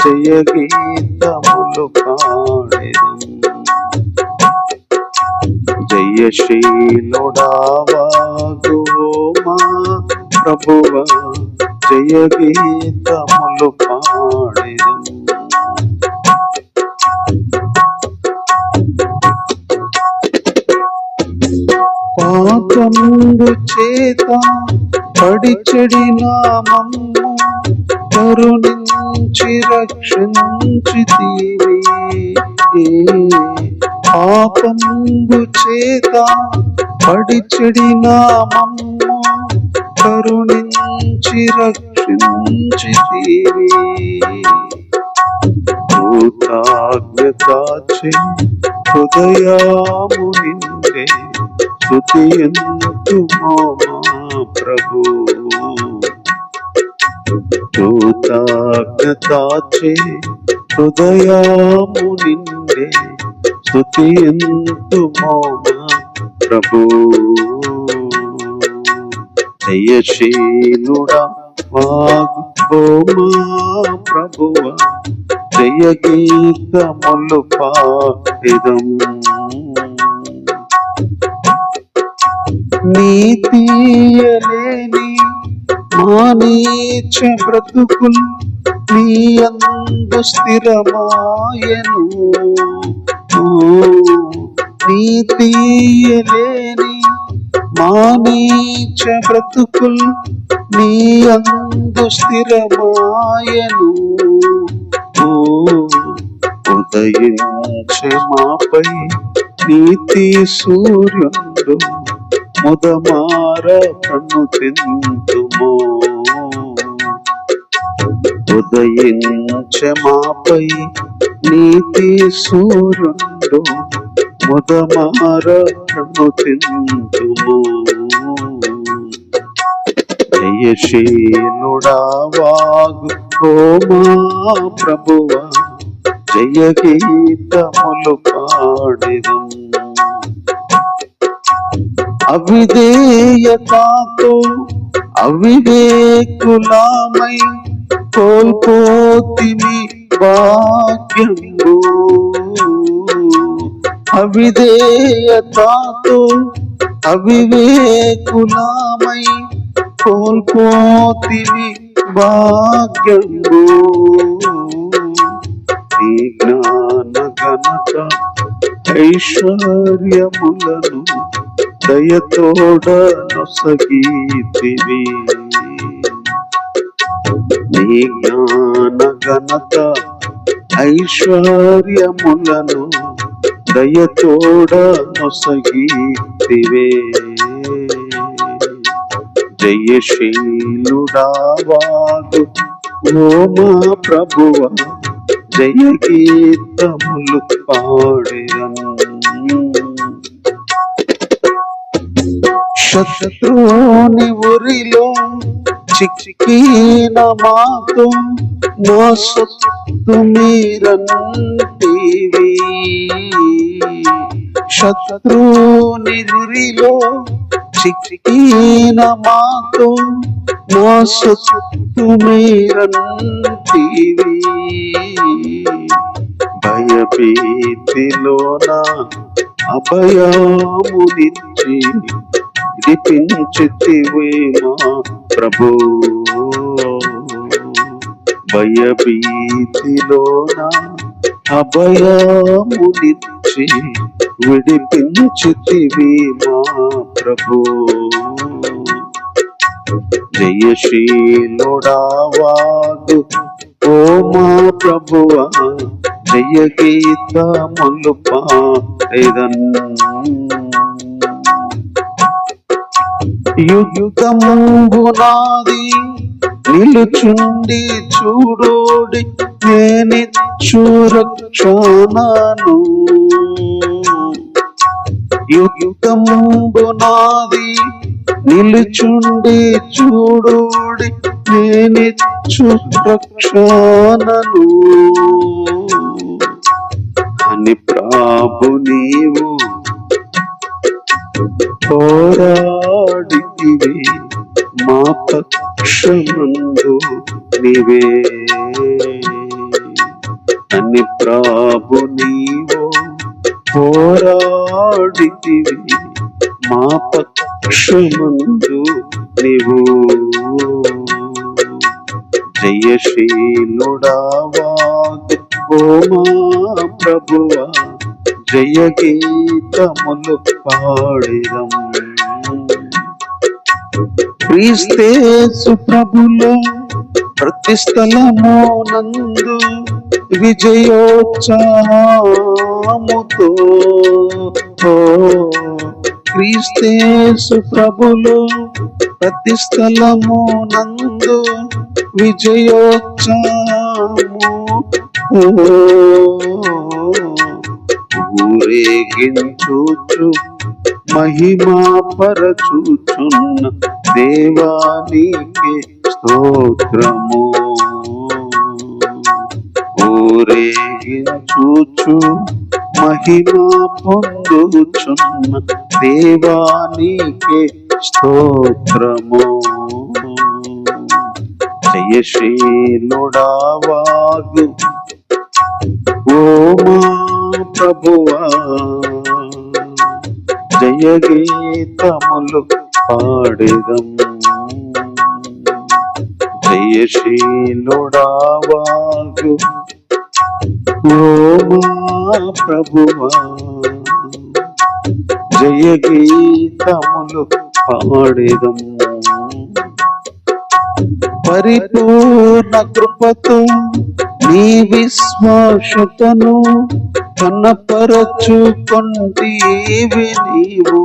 జయ గీతములు పాడెదం. జయశీలుడావాగువో మా ప్రభువా, జయ గీతములు పాడెదం. పాపముందు చేత పడిచెడిన మమ్ము కరుణించి రక్షించితివి. పాపముందు చేత పడిచెడిన మమ్ము కరుణించి రక్షించితివి. కృతజ్ఞతాచే హృదయాము నిండే స్తుతియంతుమో మా ప్రభు. కృతజ్ఞతాచే హృదయాము నిండే స్తుతియంతుమో మా ప్రభు. జయశీలుడా వాగువో మా ప్రభువా, జయ గీతములు పాడెదం. నీతియలేని మా నీచ బ్రతుకులు నీ యందు స్థిరమాయను. నీతియలేని మా నీచ బ్రతుకులు నీ యందు స్థిరమాయను. ఉదయించే మాపై నీతి సూర్యుండు ముదమార కన్ను తింతుమో. ఉదయించే మాపై నీతి సూర్యుడు ముదమారను తిందుము. జయశీలుడా వాగు ఓ మా ప్రభువా, జయ గీతములు పాడెదం. అవిధేయతతో అవివేకులమై కోల్పోతిమి భాగ్యము. అవిధేయతతో అవివేకులమై కోల్పోతిమి భాగ్యము. నీ జ్ఞాన ఘనత ఐశ్వర్యములను దయతోడ నొసగితివి. నీ జ్ఞాన ఘనత ఐశ్వర్యములను దయతోడ నొసగితివే. జయశీలుడా వాగు ఓ మా ప్రభువా, జయ గీతములు పాడెదన్. శత్రువుని ఉరిలో చిక్కిన మాతో నా సొత్తు మీరంటివి. శత్రువుని ఉరిలో చిక్కిన మాతో నా సొత్తు మీరంటివి. భయభీతిలోన అభయమునిచ్చి విడిపించితివే మా ప్రభు. భయభీతిలోన అభయమునిచ్చి విడిపించితివే మా ప్రభు. జయశీలుడా వాగు ఓ మా ప్రభువా, జయ గీతములు పాడెదన్. యుగమునాది నిలుచుండి చూడోడి నేనిచ్చు రక్షణను. యుగమునాది నిలుచుండి చూడోడి నేనిచ్చు రక్షణను. అని ప్రభు నీవు పోరాడితివి మా పక్షమందు నీవే. అని ప్రభు నీవు పోరాడితివి మా పక్షమందు నీవు. జయశీలుడా వాగు ఓ మా ప్రభువా, జయ గీతములు పాడెదం. క్రీస్తేసు ప్రభులో ప్రతి స్థలమునందు విజయోత్సాహముతో. క్రీస్తేసు ప్రభులో ప్రతి స్థలమునందు విజయోత్సాహము. ఊరేగించుచు మహిమా పరచుచున్న దేవానికి స్తోత్రము. ఊరేగించుచు మహిమా పొందుచున్న దేవానికి స్తోత్రము. జయశీలుడా వాగు ఓ మా ప్రభువా, జయ గీతములు పాడెదం. జయశీలుడా వాగు ఓ మా ప్రభువా, జయ గీతములు పాడెదం. పరిపూర్ణ కృపతో నీ విశ్వాసతను కనపరచుకొంటివి నీవు.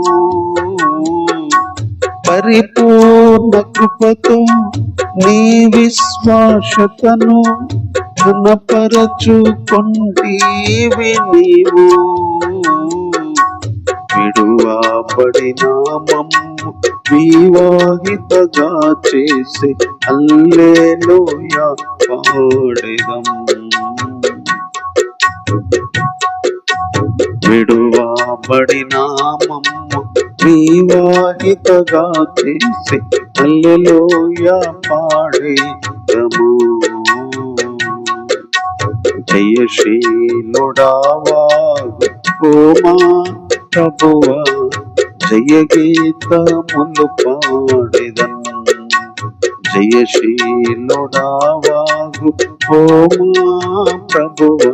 పరిపూర్ణ కృపతో నీ విశ్వాసతను ఘనపరచుకొంటివి నీవు. విడువబడిన మమ్ము వివాహితగా చేసి హల్లెలూయా పాడెదం. విడువబడిన మమ్ము వివాహితగా చేసి హల్లెలూయా పాడెదము. జయశీలుడావాగు ఓ మా ప్రభువా, జయ గీతములు పాడెదన్. జయశీలుడావాగు ఓ మా ప్రభువా,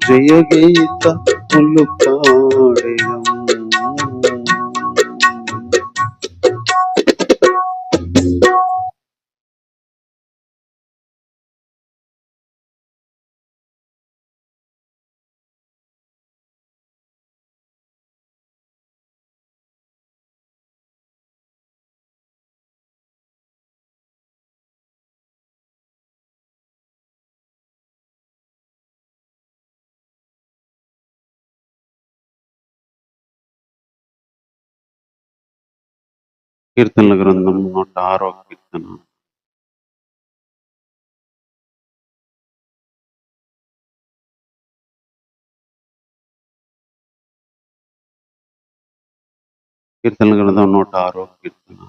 జయ గీతములు పాడెదన్. కీర్తనల గ్రంథం 106వ కీర్తన. కీర్తనల గ్రంథం 106వ కీర్తన.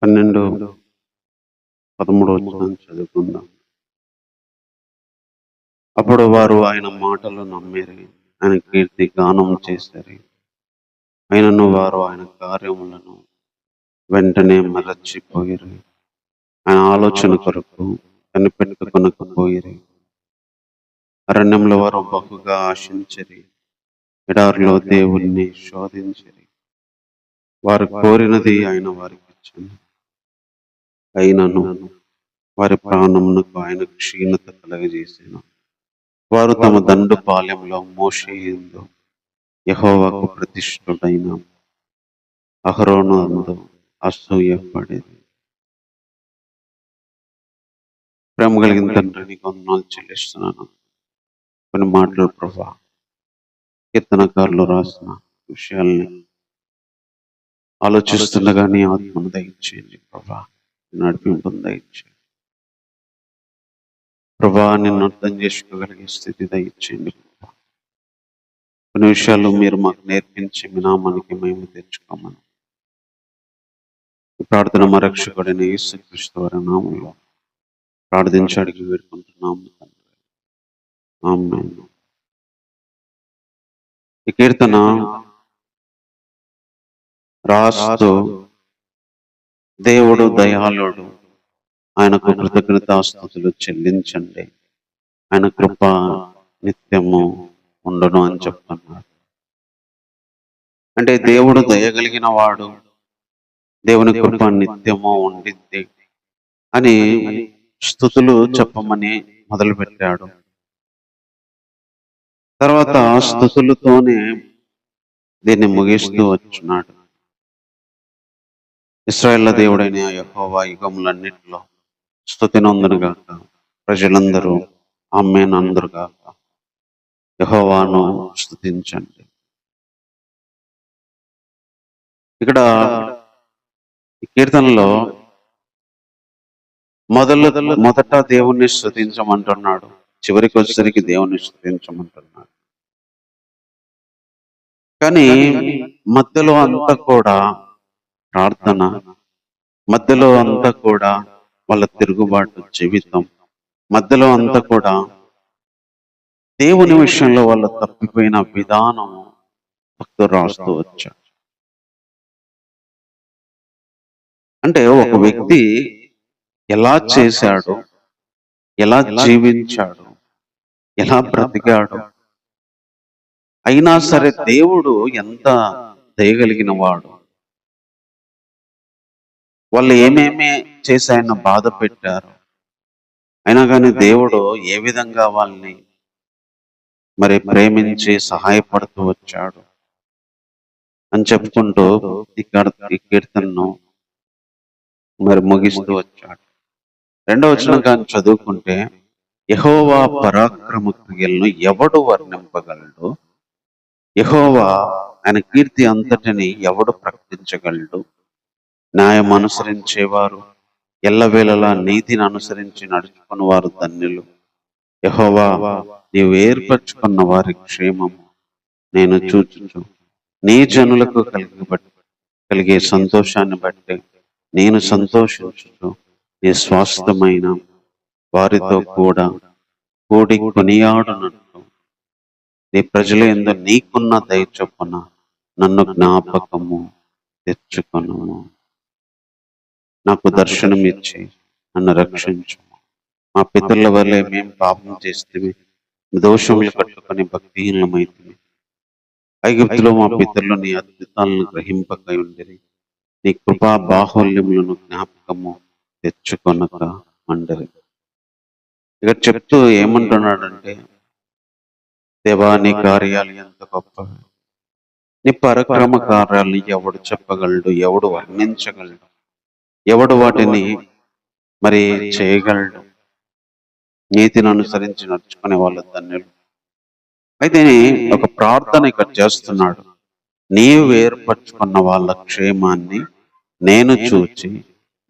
పన్నెండు 13 వచనం చదువుకుందాం. అప్పుడు వారు ఆయన మాటలు నమ్మిరి, ఆయన కీర్తి గానం చేశారు. అయినను వారు ఆయన కార్యములను వెంటనే మరచిపోయిరి. ఆయన ఆలోచన కొరకు కనిపెట్టుకొనకపోయిరి. అరణ్యంలో వారు బహుగా ఆశించిరి, ఎడారిలో దేవుణ్ణి శోధించిరి. వారు కోరినది ఆయన వారికి ఇచ్చెను. అయినను వారి ప్రాణమునకు ఆయన క్షీణత కలగజేసెను. వారు తమ దండు పాలెంలో మోషే యందు యెహోవాకు ప్రతిష్ఠుడైన అహరోను అందు అసూయపడేది. ప్రేమ కలిగిన తండ్రి, నీకు వందనాలు చెల్లిస్తున్నాను. కొన్ని మాటలు ప్రభా, కీర్తనకారులు రాసిన విషయాల్ని ఆలోచిస్తుండగా నీ ఆత్మను దయచేయండి ప్రభా, నడిపింపును దయచేయండి ప్రభా, నిన్ను అర్థం చేసుకోగలిగే స్థితి దయచేయండి. కొన్ని విషయాలు మీరు మాకు నేర్పించి మీ నామానికి మేము తెచ్చుకోమని ప్రార్థన మా రక్షకుడైన యేసుక్రీస్తు వారి నామంలో ప్రార్థించి అడిగి వేడుకుంటున్నాము తండ్రి. ఆమేన్. ఈ కీర్తన రాస్తూ దేవుడు దయాళుడు, ఆయనకు కృతజ్ఞతాస్తుతులు చెల్లించండి, ఆయన కృప నిత్యము ఉండను అని చెప్తున్నారు. అంటే దేవుడు దయగలిగిన వాడు, దేవుని కృప నిత్యము ఉండిద్ది అని స్తుతులు చెప్పమని మొదలుపెట్టాడు. తర్వాత స్తుతులతోనే దీన్ని ముగిస్తూ వచ్చున్నాడు. ఇశ్రాయేళ్ల దేవుడైన యెహోవా యుగములన్నిటిలో స్తుతినందునుగాక, ప్రజలందరూ ఆమేన్ అందురుగాక. యెహోవాను స్తుతించండి. ఇక్కడ ఈ కీర్తనలో మొదట దేవుణ్ణి స్తుతించమంటున్నాడు, చివరికి వచ్చేసరికి దేవుణ్ణి స్తుతించమంటున్నాడు. కానీ మధ్యలో అంతా కూడా ప్రార్థన, మధ్యలో అంతా కూడా వాళ్ళ తిరుగుబాటు జీవితం, మధ్యలో అంతా కూడా దేవుని విషయంలో వాళ్ళు తప్పిపోయిన విధానం భక్తుడు రాస్తూ వచ్చాడు. అంటే ఒక వ్యక్తి ఎలా చేశాడు, ఎలా జీవించాడు, ఎలా బ్రతికాడు, అయినా సరే దేవుడు ఎంత దయగలిగిన వాడు, వాళ్ళు ఏమేమి చేసి ఆయన బాధ పెట్టారు, అయినా కానీ దేవుడు ఏ విధంగా వాళ్ళని మరి ప్రేమించి సహాయపడుతూ వచ్చాడు అని చెప్పుకుంటూ ఇక్కడ ఈ కీర్తనను మరి ముగిస్తూ వచ్చాడు. 2వ వచనం కానీ చదువుకుంటే, యెహోవా పరాక్రమ క్రియలను ఎవడు వర్ణింపగలడు? యెహోవా ఆయన కీర్తి అంతటిని ఎవడు ప్రకటించగలడు? న్యాయం అనుసరించేవారు, ఎల్లవేళలా నీతిని అనుసరించి నడుచుకున్న వారు ధన్యులు. యెహోవా, నీవు ఏర్పరచుకున్న వారి క్షేమము నేను చూచుచు, నీ జనులకు కలిగే సంతోషాన్ని బట్టి నేను సంతోషించుచు, నీ స్వాస్థ్యమైన వారితో కూడా కూడి కొనియాడునట్లు నీ ప్రజల యందు నీకున్న దయ చొప్పున నన్ను జ్ఞాపకము తెచ్చుకొను. నాకు దర్శనమిచ్చి నన్ను రక్షించు. మా పితరుల వల్లే మేము పాపం చేస్తే దోషములు కట్టుకొని భక్తిహీనమైతిమి. ఐగుప్తులో మా పితరులు నీ అద్భుతాలను గ్రహింపకై ఉండిరి. నీ కృపా బాహుల్యములను జ్ఞాపకము తెచ్చుకొనక అండరి. ఇక్కడ చెప్తూ ఏమంటున్నాడంటే, దేవా నీ కార్యాలు ఎంత గొప్పవి, నీ పరాక్రమ కార్యాలను ఎవడు చెప్పగలడు, ఎవడు వర్ణించగలడు, ఎవడు వాటిని మరి చేయగలడు? నీతిని అనుసరించి నడుచుకునే వాళ్ళు ధన్యులు. అయితే ఒక ప్రార్థన ఇక్కడ చేస్తున్నాడు. నీవు ఏర్పరచుకున్న వాళ్ళ క్షేమాన్ని నేను చూచి,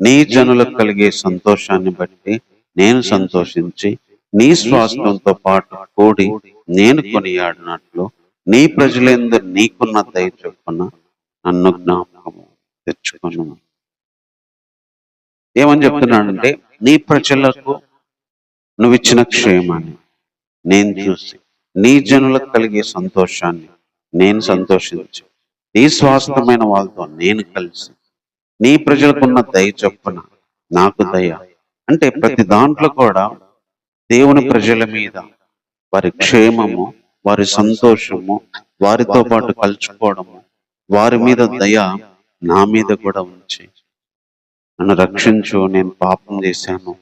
నీ జనులకు కలిగే సంతోషాన్ని బట్టి నేను సంతోషించి, నీ స్వాస్థ్యంతో పాటు కూడి నేను కొనియాడినట్లు నీ ప్రజలందు నీకున్న దయ చొప్పున నన్ను జ్ఞాపకము తెచ్చుకొను. ఏమని చెప్తున్నాడంటే, నీ ప్రజలకు నువ్వు ఇచ్చిన క్షేమాన్ని నేను చూసి, నీ జనులకు కలిగే సంతోషాన్ని నేను సంతోషించి, నీ స్వాస్థ్యమైన వాళ్ళతో నేను కలిసి, నీ ప్రజలకున్న దయ చొప్పున నాకు దయ. అంటే ప్రతి దాంట్లో కూడా దేవుని ప్రజల మీద వారి క్షేమము, వారి సంతోషము, వారితో పాటు కలుచుకోవడము, వారి మీద దయ నా మీద కూడా ఉంచి నన్ను రక్షించు, నేను పాపం చేశాను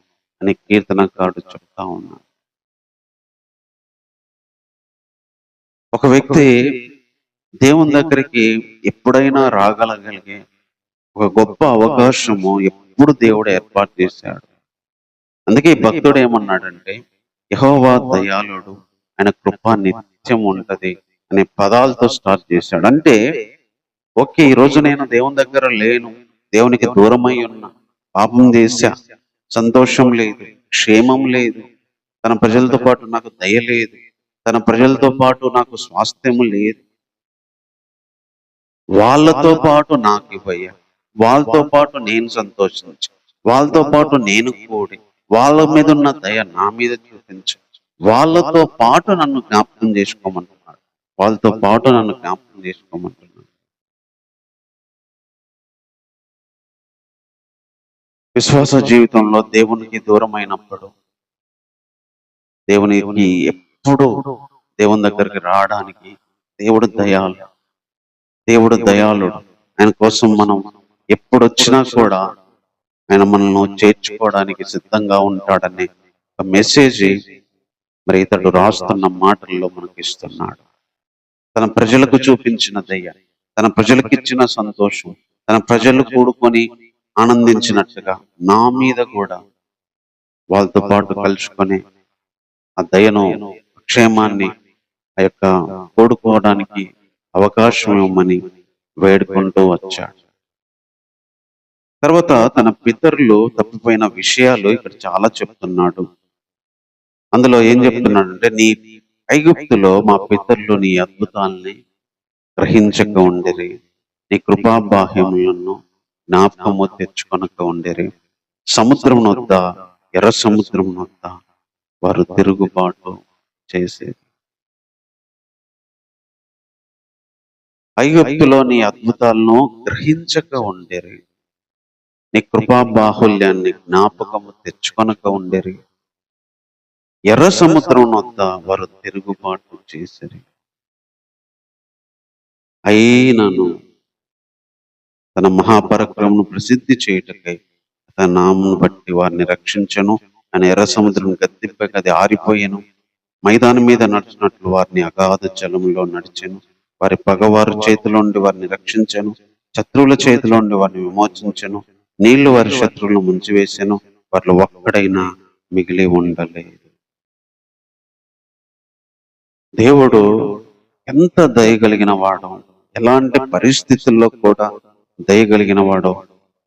అని కీర్తనకారుడు చెప్తా ఉన్నాడు. ఒక వ్యక్తి దేవుని దగ్గరికి ఎప్పుడైనా రాగలగలిగే ఒక గొప్ప అవకాశము ఎప్పుడు దేవుడు ఏర్పాటు చేశాడు. అందుకే భక్తుడు ఏమన్నాడంటే, యెహోవా దయాళుడు, ఆయన కృప నిత్యం ఉంటది అనే పదాలతో స్టార్ట్ చేశాడు. అంటే ఓకే, ఈరోజు నేను దేవుని దగ్గర లేను, దేవునికి దూరమై ఉన్నా, పాపం చేశా, సంతోషం లేదు, క్షేమం లేదు, తన ప్రజలతో పాటు నాకు దయ లేదు, తన ప్రజలతో పాటు నాకు స్వాస్థ్యము లేదు, వాళ్ళతో పాటు నాకు ఇవ్వయ్యా, వాళ్ళతో పాటు నేను సంతోషించి, వాళ్ళతో పాటు నేను కూడి, వాళ్ళ మీద ఉన్న దయ నా మీద చూపించు, వాళ్ళతో పాటు నన్ను జ్ఞాపకం చేసుకోమంటున్నాడు. వాళ్ళతో పాటు నన్ను జ్ఞాపకం చేసుకోమంటున్నాడు. విశ్వాస జీవితంలో దేవునికి దూరమైనప్పుడు, దేవునికి ఎప్పుడు దేవుని దగ్గరికి రావడానికి దేవుడు దయాళుడు. ఆయన కోసం మనం ఎప్పుడు వచ్చినా కూడా ఆయన మనల్ని చేర్చుకోవడానికి సిద్ధంగా ఉంటాడనే ఒక మెసేజ్ మరి ఇతడు రాస్తున్న మాటల్లో మనకి ఇస్తున్నాడు. తన ప్రజలకు చూపించిన దయ, తన ప్రజలకు ఇచ్చిన సంతోషం, తన ప్రజలు కూడుకొని ఆనందించినట్టుగా నా మీద కూడా వాళ్ళతో పాటు కలుసుకొని ఆ దయను, క్షేమాన్ని, ఆ యొక్క కూడుకోవడానికి అవకాశం ఇవ్వమని వేడుకుంటూ వచ్చాడు. తర్వాత తన పితరులు తప్పిపోయిన విషయాలు ఇక్కడ చాలా చెప్తున్నాడు. అందులో ఏం చెప్తున్నాడంటే, నీ ఐగుప్తులో మా పితరులు నీ అద్భుతాలని గ్రహించక ఉండిరి, నీ కృపాబాహ్యములను జ్ఞాపకము తెచ్చుకొనక ఉండిరి. సముద్రం వద్ద, ఎర్ర సముద్రం వద్ద వారు తిరుగుబాటు చేసేది. ఐగుప్తులో నీ అద్భుతాలను గ్రహించక ఉండిరి, నీ కృపా బాహుల్యాన్ని జ్ఞాపకము తెచ్చుకొనక ఉండిరి. ఎర్ర సముద్రం వద్ద వారు తిరుగుబాటు చేసిరి. అయినను తన మహాపరాక్రమను ప్రసిద్ధి చేయుటకై తన నామమును బట్టి వారిని రక్షించను, ఆయన ఎర్ర సముద్రం గద్దింపక అది ఆరిపోయాను. మైదానం మీద నడిచినట్లు వారిని అగాధ జలంలో నడిచాను. వారి పగవారి చేతిలో నుండి వారిని రక్షించాను. శత్రువుల చేతిలో నుండి వారిని విమోచించాను. నీళ్లు వారి శత్రువులను ముంచివేశాను. వారిలో ఒక్కడైనా మిగిలి ఉండలేదు. దేవుడు ఎంత దయగలిగిన వాడో, ఎలాంటి పరిస్థితుల్లో కూడా దయగలిగిన వాడో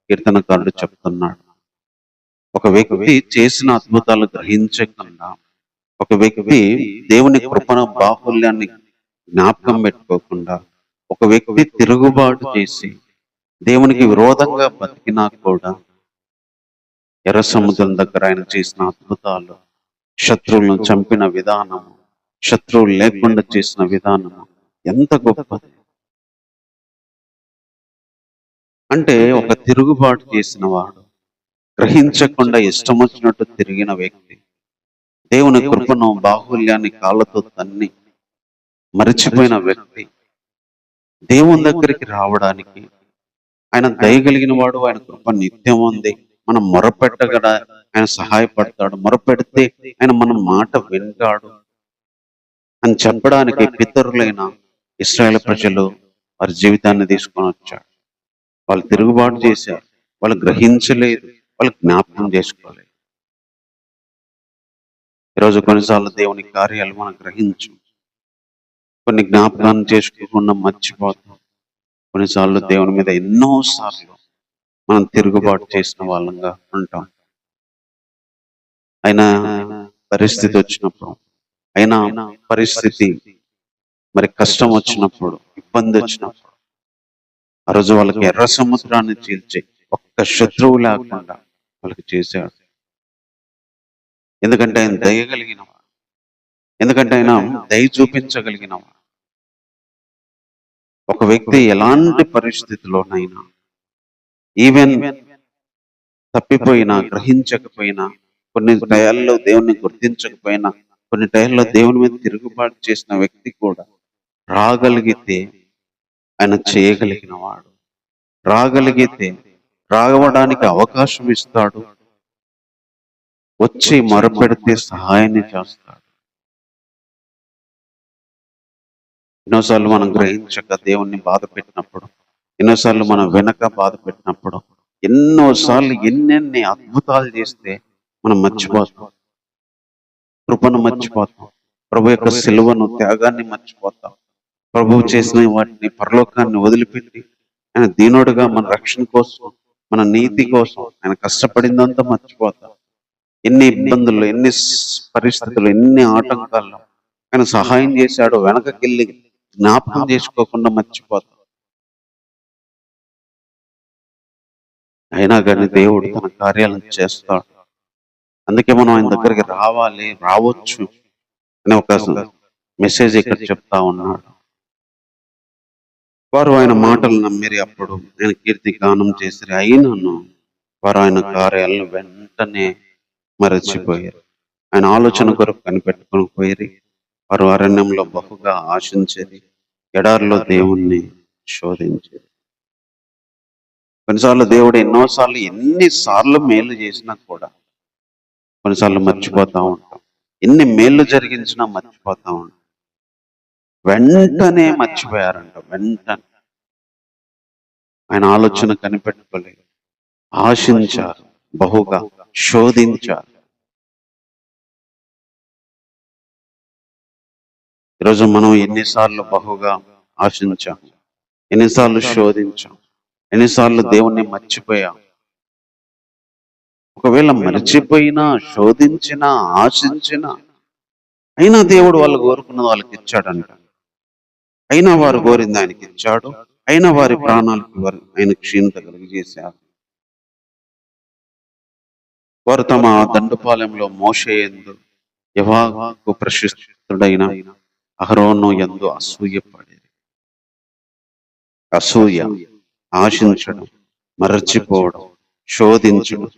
కీర్తనకారుడు చెప్తున్నాడు. ఒక వ్యక్తి చేసిన అద్భుతాలు గ్రహించకుండా, ఒక వ్యక్తి దేవుని కృపణ బాహుల్యాన్ని జ్ఞాపకం పెట్టుకోకుండా, ఒక వ్యక్తి తిరుగుబాటు చేసి దేవునికి విరోధంగా బతికినా కూడా ఎర్ర సముద్రం దగ్గర ఆయన చేసిన అద్భుతాలు, శత్రువులను చంపిన విధానము, శత్రువులు లేకుండా చేసిన విధానము ఎంత గొప్పది. అంటే ఒక తిరుగుబాటు చేసిన వాడు, గ్రహించకుండా ఇష్టం వచ్చినట్టు తిరిగిన వ్యక్తి, దేవుని కృపను బాహుల్యాన్ని కాళ్ళతో తన్ని మరిచిపోయిన వ్యక్తి దేవుని దగ్గరికి రావడానికి ఆయన దయగలిగిన వాడు. ఆయన కృప నిత్యం ఉంది. మనం మొరపెట్టగడ ఆయన సహాయపడతాడు. మొరపెడితే ఆయన మన మాట వింటాడు అని చెప్పడానికి పితరులైన ఇశ్రాయేలు ప్రజలు వారి జీవితాన్ని తీసుకొని వచ్చాడు. వాళ్ళు తిరుగుబాటు చేశారు. వాళ్ళు గ్రహించలేదు. వాళ్ళు జ్ఞాపకం చేసుకోలేదు. ఈరోజు కొన్నిసార్లు దేవుని కార్యాలు మనం గ్రహించు, కొన్ని జ్ఞాపకాన్ని చేసుకోకుండా మర్చిపోతాం. కొన్నిసార్లు దేవుని మీద ఎన్నోసార్లు మనం తిరుగుబాటు చేసిన వాళ్ళంగా ఉంటాం. అయినా పరిస్థితి వచ్చినప్పుడు, అయినా పరిస్థితి మరి కష్టం వచ్చినప్పుడు, ఇబ్బంది వచ్చినప్పుడు, ఆ రోజు వాళ్ళకి ఎర్ర సముద్రాన్ని చీల్చి ఒక్క శత్రువు లేకుండా వాళ్ళకి చేశాడు. ఎందుకంటే ఆయన దయగలిగినవాడు, ఎందుకంటే ఆయన దయ చూపించగలిగినవాడు. ఒక వ్యక్తి ఎలాంటి పరిస్థితిలోనైనా, ఈవెన్ తప్పిపోయినా, గ్రహించకపోయినా, కొన్ని టయాల్లో దేవుణ్ణి గుర్తించకపోయినా, కొన్ని టయాల్లో దేవుని మీద తిరుగుబాటు చేసిన వ్యక్తి కూడా రాగలిగితే ఆయన చేయగలిగిన వాడు. రాగలిగితే రావడానికి అవకాశం ఇస్తాడు. వచ్చి మొరపెడితే సహాయాన్ని చేస్తాడు. ఎన్నోసార్లు మనం గ్రహించక దేవుణ్ణి బాధ పెట్టినప్పుడు, ఎన్నోసార్లు మనం వెనక బాధ పెట్టినప్పుడు, ఎన్నోసార్లు ఎన్నెన్ని అద్భుతాలు చేస్తే మనం మర్చిపోతాం. కృపను మర్చిపోతాం. ప్రభు యొక్క సిలువను, త్యాగాన్ని మర్చిపోతాం. ప్రభువు చేసిన వాటిని, పరలోకాన్ని వదిలిపెట్టి ఆయన దీనుడుగా మన రక్షణ కోసం, మన నీతి కోసం ఆయన కష్టపడిందంతా మర్చిపోతాం. ఎన్ని ఇబ్బందులు, ఎన్ని పరిస్థితులు, ఎన్ని ఆటంకాల్లో ఆయన సహాయం చేశాడో వెనకకెళ్ళి జ్ఞాపకం చేసుకోకుండా మర్చిపోతాం. అయినా కానీ దేవుడు తన కార్యాలను చేస్తాడు. అందుకే మనం ఆయన దగ్గరికి రావచ్చు అని ఒక మెసేజ్ ఇక్కడ చెప్తా ఉన్నాడు. వారు ఆయన మాటలు నమ్మిరి, అప్పుడు ఆయన కీర్తి గానం చేసిరి. అయినను వారు ఆయన కార్యాలను వెంటనే మరచిపోయారు. ఆయన ఆలోచన కొరకు కనిపెట్టుకుని పోయి వారు అరణ్యంలో బహుగా ఆశించేది, ఎడారిలో దేవుణ్ణి శోధించేది. కొన్నిసార్లు దేవుడు ఎన్నిసార్లు మేలు చేసినా కూడా కొన్నిసార్లు మర్చిపోతా ఉంటాం. ఎన్ని మేలు జరిగించినా మర్చిపోతా ఉంటాం. వెంటనే మర్చిపోయారంట. వెంటనే ఆయన ఆలోచన కనిపెట్టుకోలేదు. ఆశించారు, బహుగా శోధించారు. ఈరోజు మనం ఎన్నిసార్లు బహుగా ఆశించాం, ఎన్నిసార్లు శోధించాం, ఎన్నిసార్లు దేవుణ్ణి మర్చిపోయాం. ఒకవేళ మర్చిపోయినా, శోధించినా, ఆశించినా, అయినా దేవుడు వాళ్ళు కోరుకున్నది వాళ్ళకి ఇచ్చాడంట. అయినా వారు కోరింది ఆయనకి ఇచ్చాడు. అయినా వారి ప్రాణాలకు ఆయన క్షీణత కలిగజేశారు. వారు తమ దండుపాలెంలో మోషే యందు, యెహోవాకు ప్రశస్తుడైన అహరోను యందు అసూయపడేది. అసూయ, ఆశించడం, మరచిపోవడం, శోధించడం,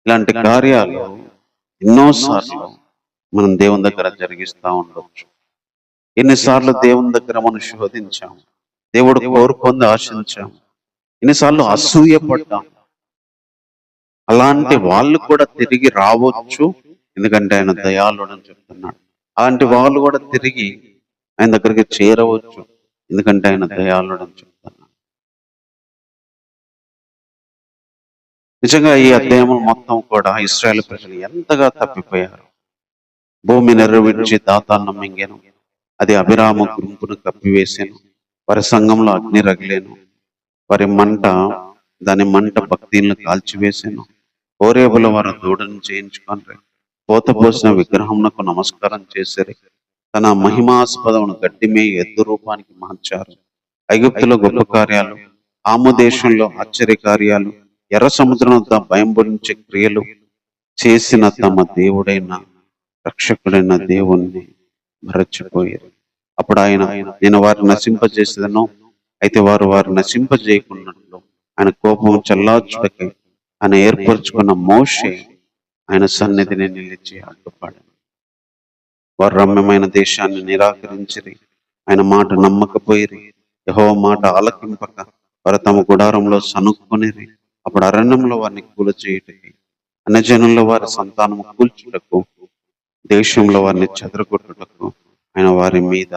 ఇలాంటి కార్యాలు ఎన్నోసార్లు మనం దేవుని దగ్గర జరిగిస్తూ ఉండవచ్చు. ఎన్నిసార్లు దేవుని దగ్గర మనం శోధించాము, దేవుడు కోరుకుంది ఆశించాము, ఎన్నిసార్లు అసూయపడ్డాం. అలాంటి వాళ్ళు కూడా తిరిగి రావచ్చు, ఎందుకంటే ఆయన దయాళుడని చెప్తున్నాడు. అలాంటి వాళ్ళు కూడా తిరిగి ఆయన దగ్గరికి చేరవచ్చు, ఎందుకంటే ఆయన దయాళుడని చెప్తున్నాడు. నిజంగా ఈ అధ్యాయం మొత్తం కూడా ఇశ్రాయేలు ప్రజలు ఎంతగా తప్పిపోయారు. భూమి నెర్రవిడిచి దాతాన్న మింగెను, అది అభిరామ గుంపును కప్పివేసాను. వారి సంఘంలో అగ్ని రగిలేను, వారి దాని మంట భక్తిని కాల్చివేసాను. హోరేబుల వారు దూడను చేయించుకొని పోత పోసిన విగ్రహంకు నమస్కారం చేశారు. తన మహిమాస్పదమును గడ్డిమే ఎద్దు రూపానికి మార్చారు. ఐగుప్తులో గొప్ప కార్యాలు, ఆము దేశంలో ఆశ్చర్య కార్యాలు, ఎర్ర సముద్రం వద్ద భయం పొందించే క్రియలు చేసిన తమ దేవుడైన రక్షకుడైన దేవుణ్ణి మరచిపోయారు. అప్పుడు ఆయన, నేను వారిని నశింపజేసేదను, అయితే వారు నశింపజేయకున్నట్లు ఆయన కోపం చల్లార్చుటకై ఆయన ఏర్పరచుకున్న మోషే ఆయన సన్నిధిని నిలిచి అడ్డుపడాడు. వారు రమ్యమైన దేశాన్ని నిరాకరించిరి, ఆయన మాట నమ్మకపోయిరి. యెహోవా మాట ఆలకింపక వారు తమ గుడారంలో సనుక్కునిరి. అప్పుడు అరణ్యంలో వారిని కూలచేయుటకి, అన్యజనుల్లో వారి సంతానము కూల్చుటకు, దేశంలో వారిని చెదరగొట్టుటకు ఆయన వారి మీద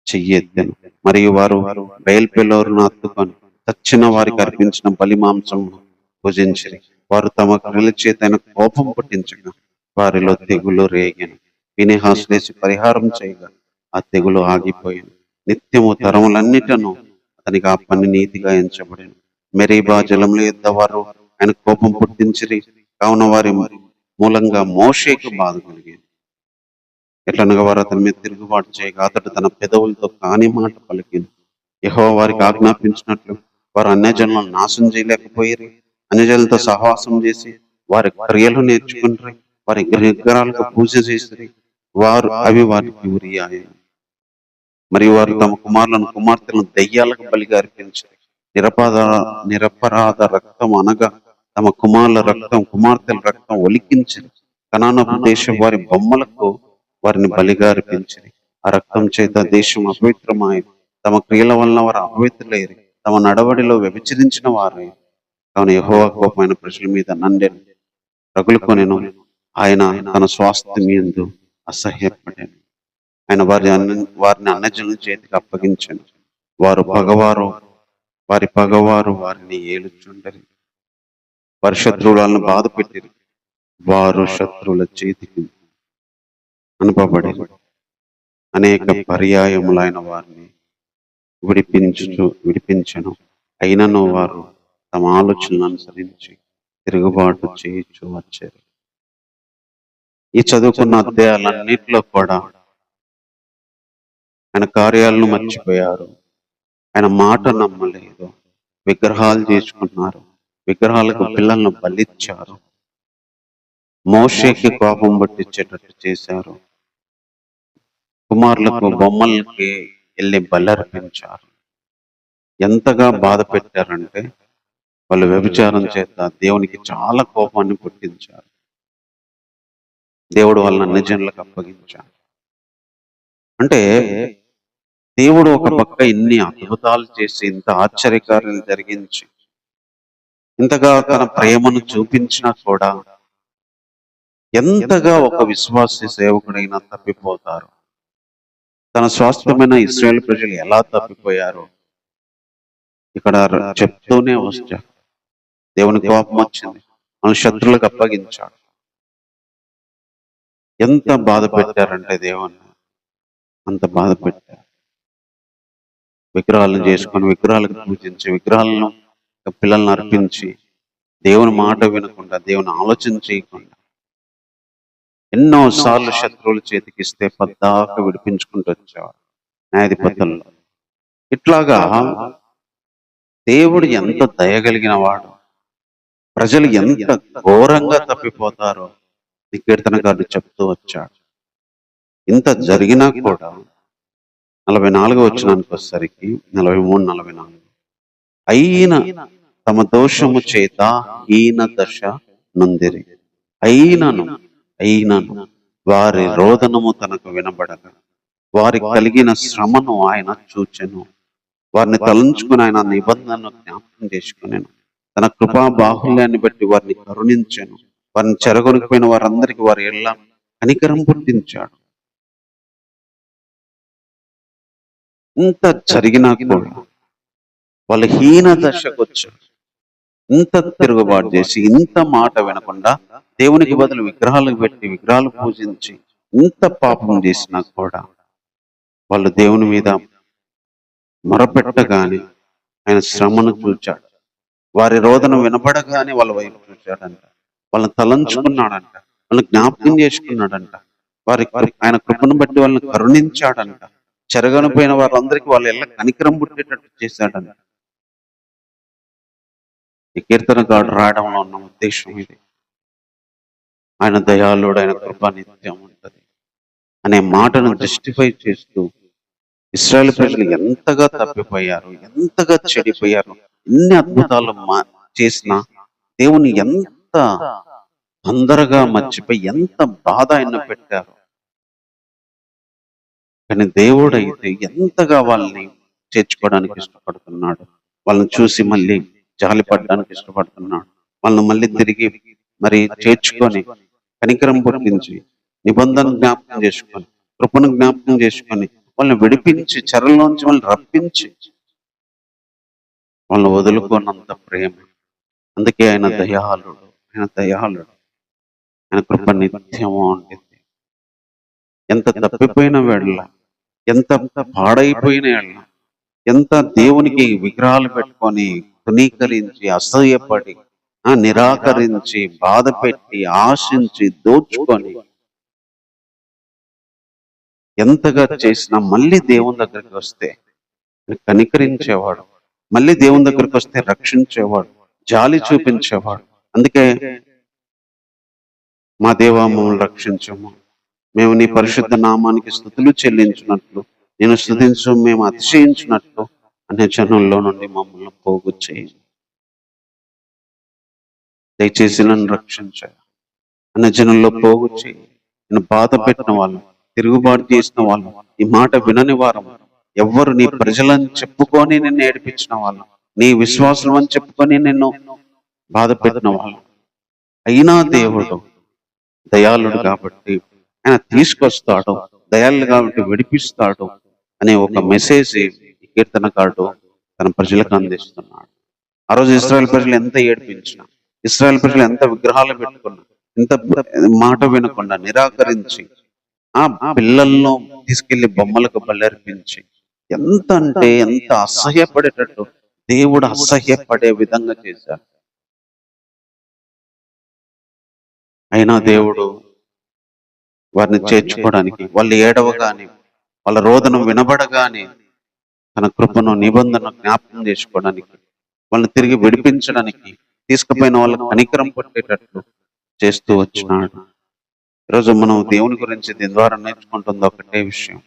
చెయ్యెత్తెను. మరియు వారు బయల్పెలోరును అత్తుకొని చచ్చిన వారికి అర్పించిన బలి మాంసము భుజించిరి. వారు తమ క్రియల చేత ఆయన కోపం పుట్టించగా వారిలో తెగులు రేగెను. ఫీనెహాసు లేచి పరిహారం చేయగా ఆ తెగులు ఆగిపోయాను. నిత్యము తరములన్నిటను అతనికి ఆ పని నీతిగా ఎంచబడెను. మెరీబా జలముల యొద్ద వారు ఆయన కోపం పుట్టించిరి, కావున వారి మూలంగా మోషేకు బాధ కలిగింది. ఎట్లనగా వారు అతని మీద తిరుగుబాటు చేయగా అతడు తన పెదవులతో కాని మాట పలికింది. యెహోవా వారికి ఆజ్ఞాపించినట్లు వారు అన్యజనులను నాశనం చేయలేకపోయారు. అన్యజనులతో సహవాసం చేసి వారి క్రియలు నేర్చుకుంటారు, వారి విగ్రహాలకు పూజ చేసి అవి వారికి ఉరియాయి. మరియు వారు తమ కుమార్తెలను దయ్యాలకు బలిగా అర్పించారు. నిరపరాధ రక్తం అనగా తమ కుమార్తెల రక్తం ఒలికించారు. కనాను దేశం వారి బొమ్మలకు వారిని బలిగా అర్పించారు. ఆ రక్తం చేత దేశం అపవిత్రమాయ, తమ క్రియల వలన వారు అపవిత్రులయ్యారు, తమ నడవడిలో వ్యభిచరించిన వారు. కావున యెహోవా కోపమైన ప్రజల మీద నండెను, రగులుకొనెను. ఆయన తన స్వాస్థ్యం యందు అసహ్యపడాను. ఆయన వారిని అన్యజనుల చేతికి అప్పగించాను. వారి పగవారు వారిని ఏలుచుండరి. వారి శత్రువులను బాధ పెట్టిరి, వారు శత్రువుల చేతికి అనుపబడి అనేక పర్యాయములైన వారిని విడిపించను. అయినను వారు తమ ఆలోచనలు అనుసరించి తిరుగుబాటు చేయించు వచ్చారు. ఈ చదువుకున్న అధ్యాయాలన్నిటిలో కూడా ఆయన కార్యాలను మర్చిపోయారు, ఆయన మాట నమ్మలేదు, విగ్రహాలు చేసుకున్నారు, విగ్రహాలకు పిల్లలను బలిచ్చారు, మోషేకి కోపం పట్టించేటట్టు చేశారు, కుమారులకు బొమ్మలకి వెళ్ళి బలర్పించారు. ఎంతగా బాధ పెట్టారంటే వాళ్ళు వ్యభిచారం చేత దేవునికి చాలా కోపాన్ని పుట్టించారు. దేవుడు వాళ్ళని అన్యజనులకు అప్పగించాడు. అంటే దేవుడు ఒక పక్క ఇన్ని అద్భుతాలు చేసి, ఇంత ఆశ్చర్యకార్యాలు జరిగించి, ఇంతగా తన ప్రేమను చూపించినా కూడా ఎంతగా ఒక విశ్వాస సేవకుడైనా తప్పిపోతారు. తన స్వాస్థ్యమైన ఇశ్రాయేలు ప్రజలు ఎలా తప్పిపోయారో ఇక్కడ చెప్తూనే వచ్చారు. దేవుని కోపం వచ్చింది, మన శత్రువులకు అప్పగించాడు. ఎంత బాధ పెట్టారంటే దేవుని అంత బాధ పెట్టారు. విగ్రహాలను చేసుకొని, విగ్రహాలకు పూజించి, విగ్రహాలను పిల్లలను అర్పించి, దేవుని మాట వినకుండా, దేవుని ఆలోచన చేయకుండా ఎన్నో సార్లు శత్రువుల చేతికిస్తే పద్దాక విడిపించుకుంటూ వచ్చేవారు న్యాయాధిపతుల్లో. ఇట్లాగా దేవుడు ఎంత దయగలిగిన వాడు, ప్రజలు ఎంత ఘోరంగా తప్పిపోతారో ఈ కీర్తనకారుడు చెప్తూ వచ్చాడు. ఇంత జరిగినా కూడా 44 వచనానికి వచ్చేసరికి 43, 44 అయిన తమ దోషము చేత హీన దశ నొందిరి, అయినను వారి రోదనము తనకు వినబడగా వారికి కలిగిన శ్రమను ఆయన చూచెను. వారిని తలంచుకుని ఆయన నిబంధనను జ్ఞాపకం చేసుకునేను. తన కృపా బాహుల్యాన్ని బట్టి వారిని కరుణించాను. వారిని చెరగొనిపోయిన వారందరికీ వారి ఎల్ల కనికరం పుట్టించాడు. ఇంత జరిగినా కూడా వాళ్ళ హీన దశకు వచ్చారు. ఇంత తిరుగుబాటు చేసి, ఇంత మాట వినకుండా దేవునికి బదులు విగ్రహాలకు పెట్టి విగ్రహాలు పూజించి ఇంత పాపం చేసినా కూడా వాళ్ళు దేవుని మీద మొరపెట్టగానే ఆయన శ్రమను చూచాడు. వారి రోదన వినపడగానే వాళ్ళ వైపు చూచాడంట. వాళ్ళని తలంచుకున్నాడంట. వాళ్ళని జ్ఞాపకం చేసుకున్నాడంట. ఆయన కృపను బట్టి వాళ్ళని కరుణించాడంట. చెరగనిపోయిన వారందరికీ వాళ్ళ ఎల్ల కనికరం పుట్టేటట్టు చేశాడంట. ఈ కీర్తనకాడు రాయడంలో ఉన్న ఉద్దేశం ఇది. ఆయన దయాళుడు, ఆయన కృప నిత్యం ఉంటది అనే మాటను జస్టిఫై చేస్తూ ఇశ్రాయేలు ప్రజలు ఎంతగా తప్పిపోయారు, ఎంతగా చెడిపోయారు, ఎన్ని అద్భుతాలు చేసినా దేవుని ఎంత తొందరగా మర్చిపోయి ఎంత బాధ ఆయన పెట్టారు. కానీ దేవుడు అయితే ఎంతగా వాళ్ళని చేర్చుకోవడానికి ఇష్టపడుతున్నాడు. వాళ్ళని చూసి మళ్ళీ జాలిపడడానికి ఇష్టపడుతున్నాడు. వాళ్ళని మళ్ళీ తిరిగి మరి చేర్చుకొని కనికరం పుట్టించి నిబంధన జ్ఞాపకం చేసుకొని కృపను జ్ఞాపకం చేసుకొని వాళ్ళని విడిపించి చెరలోంచి వాళ్ళని రప్పించి వాళ్ళని వదులుకోనంత ప్రేమ. అందుకే ఆయన దయాళుడు, ఆయన దయాళుడు, ఆయన కృప నిత్యము ఉంటుంది. ఎంత తప్పిపోయిన వేళ, ఎంత పాడైపోయిన వేళ, ఎంత దేవునికి విగ్రహాలు పెట్టుకొని తునీకరించి అసహ్యపడి నిరాకరించి బాధ పెట్టి ఆశించి దోచుకొని ఎంతగా చేసినా మళ్ళీ దేవుని దగ్గరికి వస్తే కనికరించేవాడు, మళ్ళీ దేవుని దగ్గరికి వస్తే రక్షించేవాడు, జాలి చూపించేవాడు. అందుకే మా దేవా మమ్మల్ని రక్షించము, మేము నీ పరిశుద్ధ నామానికి స్తుతులు చెల్లించినట్లు, నేను స్తుతించు మేము అతిశయించినట్లు అనే జనంలో నుండి మమ్మల్ని పోగు చేయండి. దయచేసి నన్ను రక్షించాలి అనే జనంలో పోగు చేయి. నేను బాధ పెట్టిన వాళ్ళు, తిరుగుబాటు చేసిన వాళ్ళు, ఈ మాట వినని వారం, ఎవ్వరు నీ ప్రజలని చెప్పుకొని నిన్ను ఏడిపించిన వాళ్ళు, నీ విశ్వాసం అని చెప్పుకొని నిన్ను బాధ పెట్టిన వాళ్ళు, అయినా దేవుడు దయాళుడు కాబట్టి ఆయన తీసుకొస్తాడు, దయాళుడు కాబట్టి విడిపిస్తాడు అనే ఒక మెసేజ్ ఈ కీర్తనకారుడు తన ప్రజలకు అందిస్తున్నాడు. ఆ రోజు ఇశ్రాయేలు ప్రజలు ఎంత ఏడిపించినా, ఇశ్రాయేలు ప్రజలు ఎంత విగ్రహాలు పెట్టుకున్నా, ఎంత మాట వినకుండా నిరాకరించి ఆ పిల్లలను తీసుకెళ్లి బొమ్మలకు బలర్పించి ఎంత అంటే ఎంత అసహ్యపడేటట్టు దేవుడు అసహ్యపడే విధంగా చేశాడు. అయినా దేవుడు వారిని చేర్చుకోవడానికి, వాళ్ళు ఏడవగానే, వాళ్ళ రోదన వినబడగానే తన కృపను నిబంధన జ్ఞాపకం చేసుకోవడానికి, వాళ్ళని తిరిగి విడిపించడానికి, తీసుకుపోయిన వాళ్ళకి కనికరం పట్టేటట్లు చేస్తూ వచ్చినాడు. ఈరోజు మనం దేవుని గురించి దీని ద్వారా నేర్చుకుంటుంది ఒకటే విషయం.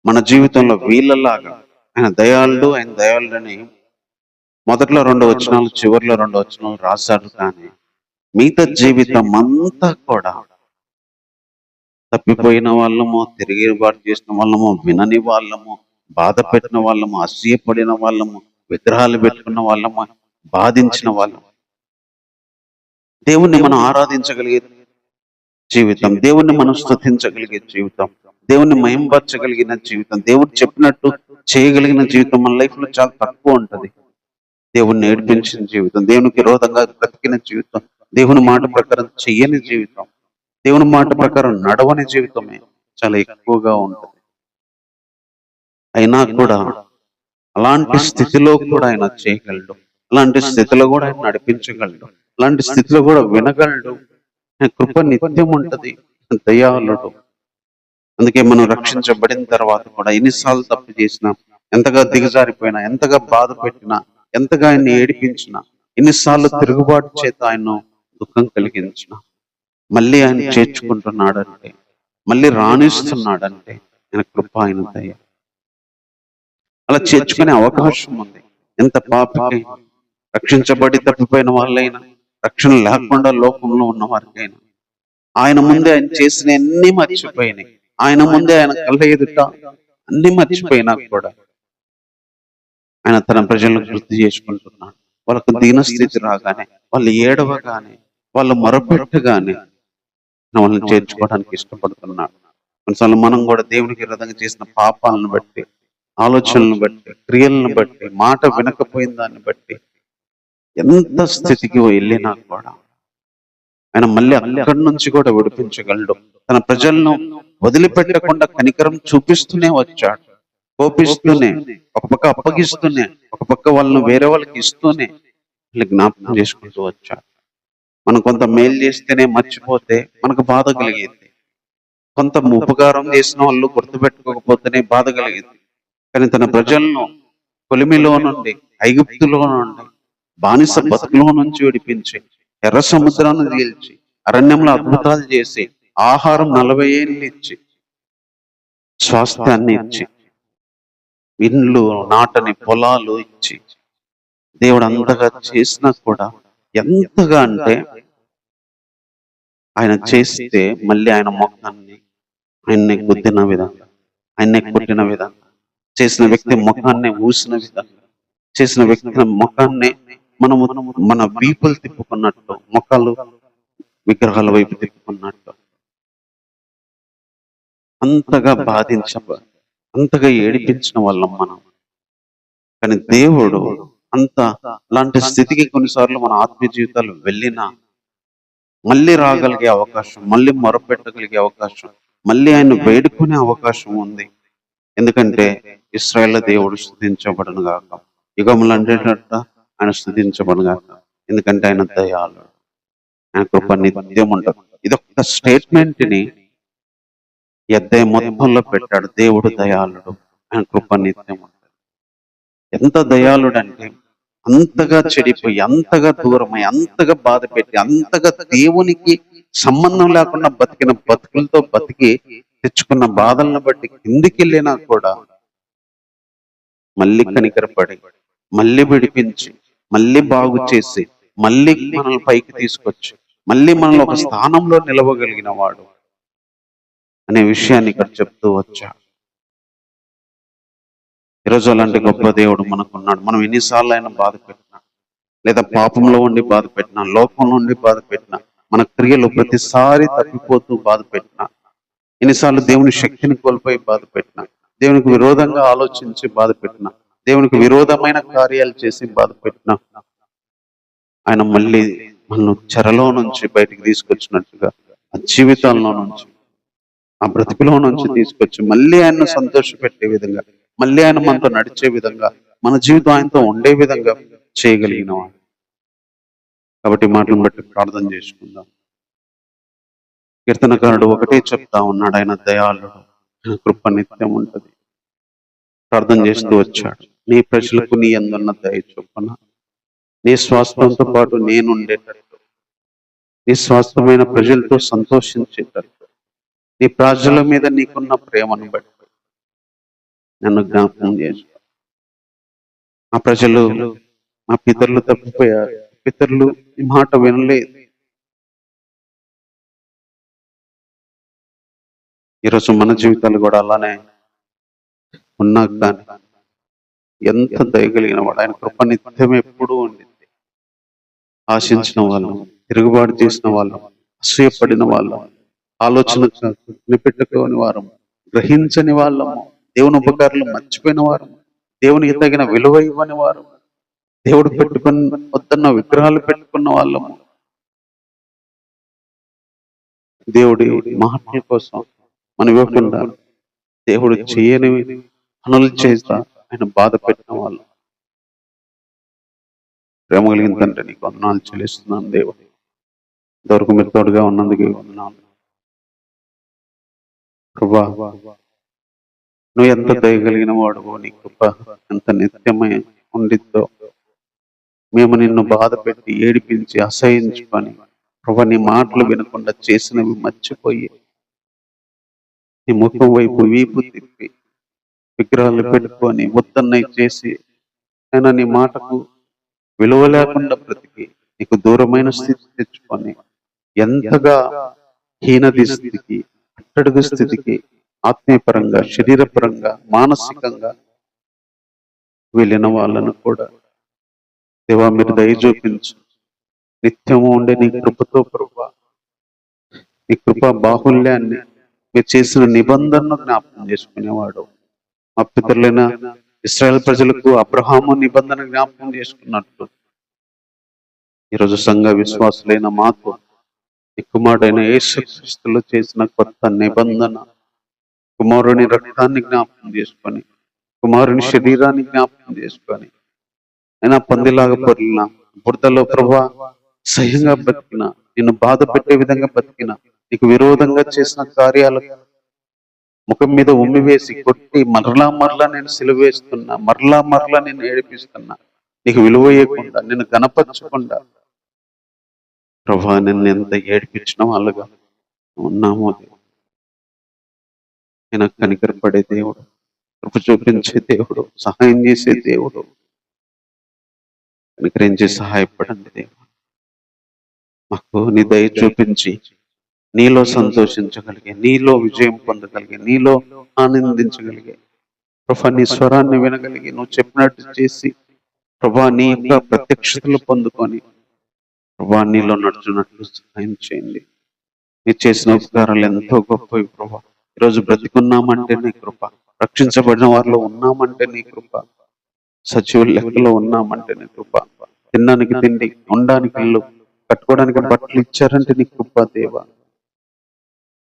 మన జీవితంలో వీళ్ళలాగా ఆయన దయాళుడు, ఆయన దయాళుడని మొదట్లో 2 వచనాలు, చివరిలో 2 వచనాలు రాశాడు. కానీ మిగతా జీవితం అంతా కూడా తప్పిపోయిన వాళ్ళము, తిరిగిబాటు చేసిన వాళ్ళము, వినని వాళ్ళము, బాధ పెట్టిన వాళ్ళము, అసూయపడిన వాళ్ళము, విగ్రహాలు పెట్టుకున్న వాళ్ళము, బాధించిన వాళ్ళము. దేవుణ్ణి మనం ఆరాధించగలిగే జీవితం, దేవుణ్ణి మనం స్తుతించగలిగే జీవితం, దేవుణ్ణి మహింపరచగలిగిన జీవితం, దేవుడు చెప్పినట్టు చేయగలిగిన జీవితం మన లైఫ్ లో చాలా తక్కువ ఉంటది. దేవుణ్ణి ఏడిపించిన జీవితం, దేవునికి విరోధంగా బ్రతికిన జీవితం, దేవుని మాట ప్రకారం చెయ్యని జీవితం, దేవుని మాట ప్రకారం నడవని జీవితమే చాలా ఎక్కువగా ఉంటుంది. అయినా కూడా అలాంటి స్థితిలో కూడా ఆయన చేయగలడు, అలాంటి స్థితిలో కూడా ఆయన నడిపించగలడు, అలాంటి స్థితిలో కూడా వినగలడు. కృప నిత్యం ఉంటది, దయాళుడు. అందుకే మనం రక్షించబడిన తర్వాత కూడా ఎన్నిసార్లు తప్పు చేసినా, ఎంతగా దిగజారిపోయినా, ఎంతగా బాధ పెట్టినా, ఎంతగా ఆయన్ని ఏడిపించినా, ఎన్నిసార్లు తిరుగుబాటు చేత ఆయన దుఃఖం కలిగించిన, మళ్ళీ ఆయన చేర్చుకుంటున్నాడంటే, మళ్ళీ రాణిస్తున్నాడంటే ఆయన కృప, ఆయన దయ. అలా చేర్చుకునే అవకాశం ఉంది. ఎంత పాపకి రక్షించబడి తప్పిపోయిన వాళ్ళైనా, రక్షణ లేకుండా లోకంలో ఉన్న వారికైనా ఆయన ముందే ఆయన చేసిన అన్ని మర్చిపోయినాయి, ఆయన ముందే ఆయన కళ్ళ ఎదుట అన్ని మర్చిపోయినా కూడా ఆయన తన ప్రజలను గుర్తు చేసుకుంటున్నాడు. వాళ్ళకు దీనస్థితి రాగానే, వాళ్ళు ఏడవగానే, వాళ్ళు మొరపెట్టగానే వాళ్ళని చేర్చుకోవడానికి ఇష్టపడుతున్నాడు. కొన్నిసార్లు మనం కూడా దేవునికి విరోధంగా చేసిన పాపాలను బట్టి, ఆలోచనలను బట్టి, క్రియలను బట్టి, మాట వినకపోయిన దాన్ని బట్టి ఎంత స్థితికి వెళ్ళినా కూడా ఆయన మళ్ళీ అక్కడి నుంచి కూడా విడిపించగలడు. తన ప్రజలను వదిలిపెట్టకుండా కనికరం చూపిస్తూనే వచ్చాడు. కోపిస్తూనే, ఒక పక్క అప్పగిస్తూనే, ఒక పక్క వాళ్ళను వేరే వాళ్ళకి ఇస్తూనే వీళ్ళు జ్ఞాపకం చేసుకుంటూ వచ్చాడు. మనం కొంత మేలు చేస్తేనే మర్చిపోతే మనకు బాధ కలిగేది. కొంత ఉపకారం చేసిన వాళ్ళు గుర్తుపెట్టుకోకపోతేనే బాధ కలిగేది. కానీ తన ప్రజలను కొలిమిలో నుండి, ఐగుప్తులో నుండి, బానిస బతుకులో నుంచి విడిపించి, ఎర్ర సముద్రాన్ని తేల్చి, అరణ్యంలో అద్భుతాలు చేసి, ఆహారం 40 ఏళ్ళు ఇచ్చి, స్వాస్థ్యాన్ని ఇచ్చి, ఇండ్లు నాటని పొలాలు ఇచ్చి, దేవుడు అంతగా చేసినా కూడా ఎంతగా అంటే ఆయన చేస్తే మళ్ళీ ఆయన ముఖాన్ని ఆయన్ని గుద్దిన విధంగా, ఆయన్ని కొట్టిన విధంగా, చేసిన వ్యక్తి ముఖాన్ని ఊసిన విధంగా, చేసిన వ్యక్తి ముఖాన్ని మనము మన వీపులు తిప్పుకున్నట్టు, ముఖాలు విగ్రహాల వైపు తిప్పుకున్నట్టు అంతగా అంతగా ఏడిపించిన వాళ్ళం మనం. కానీ దేవుడు అలాంటి స్థితికి కొన్నిసార్లు మన ఆత్మీయ జీవితాలు వెళ్ళినా మళ్ళీ రాగలిగే అవకాశం, మళ్ళీ మొరపెట్టగలిగే అవకాశం, మళ్ళీ ఆయన వేడుకునే అవకాశం ఉంది. ఎందుకంటే ఇశ్రాయేలు దేవుడు స్తుతించబడును గాక, యుగములు అంటేటట్ట ఆయన స్తుతించబడును గాక. ఎందుకంటే ఆయన దయాళుడు, ఆయన కృప నిత్యం ఉంటుంది. ఇదొక స్టేట్మెంట్ ని అధ్యాయం మొత్తంలో పెట్టాడు. దేవుడు దయాళుడు, ఆయన కృప నిత్యం ఉంటుంది. ఎంత దయాళుడు అంటే అంతగా చెడిపోయి, అంతగా దూరమై, అంతగా బాధ పెట్టి, అంతగా దేవునికి సంబంధం లేకుండా బతికిన బతుకులతో బతికి తెచ్చుకున్న బాధలను బట్టి కిందికి వెళ్ళినా కూడా మళ్ళీ కనికరపడి, మళ్ళీ విడిపించి, మళ్ళీ బాగు చేసి, మళ్ళీ మనల్ని పైకి తీసుకొచ్చి, మళ్ళీ మనల్ని ఒక స్థానంలో నిలవగలిగిన వాడు అనే విషయాన్ని ఇక్కడ చెప్తూ వచ్చా. ఈరోజు అలాంటి గొప్ప దేవుడు మనకున్నాడు. మనం ఎన్నిసార్లు ఆయన బాధ పెట్టినా, లేదా పాపంలో ఉండి బాధ పెట్టినా, లోకంలో ఉండి బాధ పెట్టినా, మన క్రియలు ప్రతిసారి తప్పిపోతూ బాధ పెట్టినా, ఎన్నిసార్లు దేవుని శక్తిని కోల్పోయి బాధ పెట్టినా, దేవునికి విరోధంగా ఆలోచించి బాధ పెట్టినా, దేవునికి విరోధమైన కార్యాలు చేసి బాధ పెట్టినా, ఆయన మళ్ళీ మనల్ని చెరలో నుంచి బయటికి తీసుకొచ్చినట్టుగా, ఆ జీవితాల్లో నుంచి, ఆ బ్రతుకులో నుంచి తీసుకొచ్చి మళ్ళీ ఆయన్ను సంతోషపెట్టే విధంగా, మళ్ళీ ఆయన మనతో నడిచే విధంగా, మన జీవితం ఆయనతో ఉండే విధంగా చేయగలిగిన వాడు. కాబట్టి మాటలను బట్టి ప్రార్థన చేసుకుందాం. కీర్తనకారుడు ఒకటే చెప్తా ఉన్నాడు, ఆయన దయాళుడు, కృప నిత్యం ఉంటుంది. ప్రార్థన చేస్తూ వచ్చాడు, నీ ప్రజలకు నీ అందున్న దయ చొప్పున నీ స్వాస్థ్యంతో పాటు నేను ఉండేటట్టు, నీ స్వాస్థ్యమైన ప్రజలతో సంతోషించేటట్టు, నీ ప్రజల మీద నీకున్న ప్రేమను బట్టి నన్ను జ్ఞాపకం చేసు. ఆ ప్రజలు, మా పితరులు తప్పిపోయారు, పితరులు ఈ మాట వినలేదు. ఈరోజు మన జీవితాలు కూడా అలానే ఉన్నా కానీ ఎంత దయగలిగిన వాడు, ఆయన కృప నిత్యం ఎప్పుడూ ఉండింది. ఆశించిన వాళ్ళం, తిరుగుబాటు చేసిన వాళ్ళం, అసూయపడిన వాళ్ళం, ఆలోచన కనిపెట్టుకోని వారం, గ్రహించని వాళ్ళము, దేవుని ఉపకారాలు మర్చిపోయిన వారు, దేవునికి తగిన విలువ ఇవ్వని వారు, దేవుడు వద్దన్న విగ్రహాలు పెట్టుకున్న వాళ్ళము, దేవుడి మాటల కోసం మనం ఇవ్వకుండా దేవుడు చేయని పనులు చేస్తా ఆయన బాధ పెట్టిన వాళ్ళు. ప్రేమ కలిగిన తండ్రి నీకు వందనాలు చెల్లిస్తున్నాను దేవుడు. ఇంతవరకు మీరు తోడుగా ఉన్నందుకు వందనాలు ప్రభా. నువ్వు ఎంత దయగలిగిన వాడువో, నీ కృప ఎంత నిత్యమై ఉండిద్దో. మేము నిన్ను బాధ పెట్టి ఏడిపించి అసహించుకొని ప్రభా నీ మాటలు వినకుండా చేసినవి మర్చిపోయి నీ ముఖం వైపు వీపు తిప్పి విగ్రహాలు పెట్టుకొని వద్దన్నవి చేసి ఆయన నీ మాటకు విలువ లేకుండా బ్రతికి నీకు దూరమైన స్థితి తెచ్చుకొని ఎంతగా హీనది స్థితికి, అట్టడుగు స్థితికి, ఆత్మీయపరంగా, శరీరపరంగా, మానసికంగా వెళ్ళిన వాళ్ళను కూడా దేవా మీరు దయ చూపించు. నిత్యము ఉండే నీ కృపతో ప్రభా, నీ కృప బాహుల్యాన్ని, మీరు చేసిన నిబంధనను జ్ఞాపకం చేసుకునేవాడు. మా పితరులైన ఇశ్రాయేల్ ప్రజలకు అబ్రహాము నిబంధన జ్ఞాపకం చేసుకున్నట్టు ఈరోజు సంఘ విశ్వాసులైన మాకు ఈ కుమారుడైన యేసుక్రీస్తులో చేసిన కొత్త నిబంధన, కుమారుని రక్తాన్ని జ్ఞాపకం చేసుకొని, కుమారుని శరీరాన్ని జ్ఞాపకం చేసుకొని, అయినా పందిలాగా పొరిలిన బురదలో ప్రభా సహ్యంగా బతికిన, నిన్ను బాధ పెట్టే విధంగా బతికిన, నీకు విరోధంగా చేసిన కార్యాలకు ముఖం మీద ఉమ్మివేసి కొట్టి మరలా మరలా నేను సిలువేస్తున్నా, మరలా మరలా నేను ఏడిపిస్తున్నా, నీకు విలువ ఇవ్వకుండా, నిన్ను గణపరచకుండా ప్రభా నిన్ను ఎంత ఏడిపించిన వాళ్ళుగా ఉన్నామో. నేను కనికరపడే దేవుడు, కృప చూపించే దేవుడు, సహాయం చేసే దేవుడు, కనికరించి సహాయపడండి దేవుడు. మాకు నీ దయ చూపించి నీలో సంతోషించగలిగే, నీలో విజయం పొందగలిగే, నీలో ఆనందించగలిగే ప్రభా, నీ స్వరాన్ని వినగలిగి నువ్వు చెప్పినట్టు చేసి ప్రభా నీ యొక్క ప్రత్యక్షతలు పొందుకొని ప్రభా నీలో నడుచున్నట్లు సహాయం చేయండి. మీరు చేసిన ఉపకారాలు ఎంతో గొప్పవి ప్రభా. ఈరోజు బ్రతికున్నామంటే నీ కృప, రక్షించబడిన వారిలో ఉన్నామంటే నీ కృప, సజీవుల లెక్కలో ఉన్నామంటే నీ కృప, తినడానికి తిండి, ఉండడానికి ఇల్లు, కట్టుకోవడానికి బట్టలు ఇచ్చారంటే నీ కృప దేవా.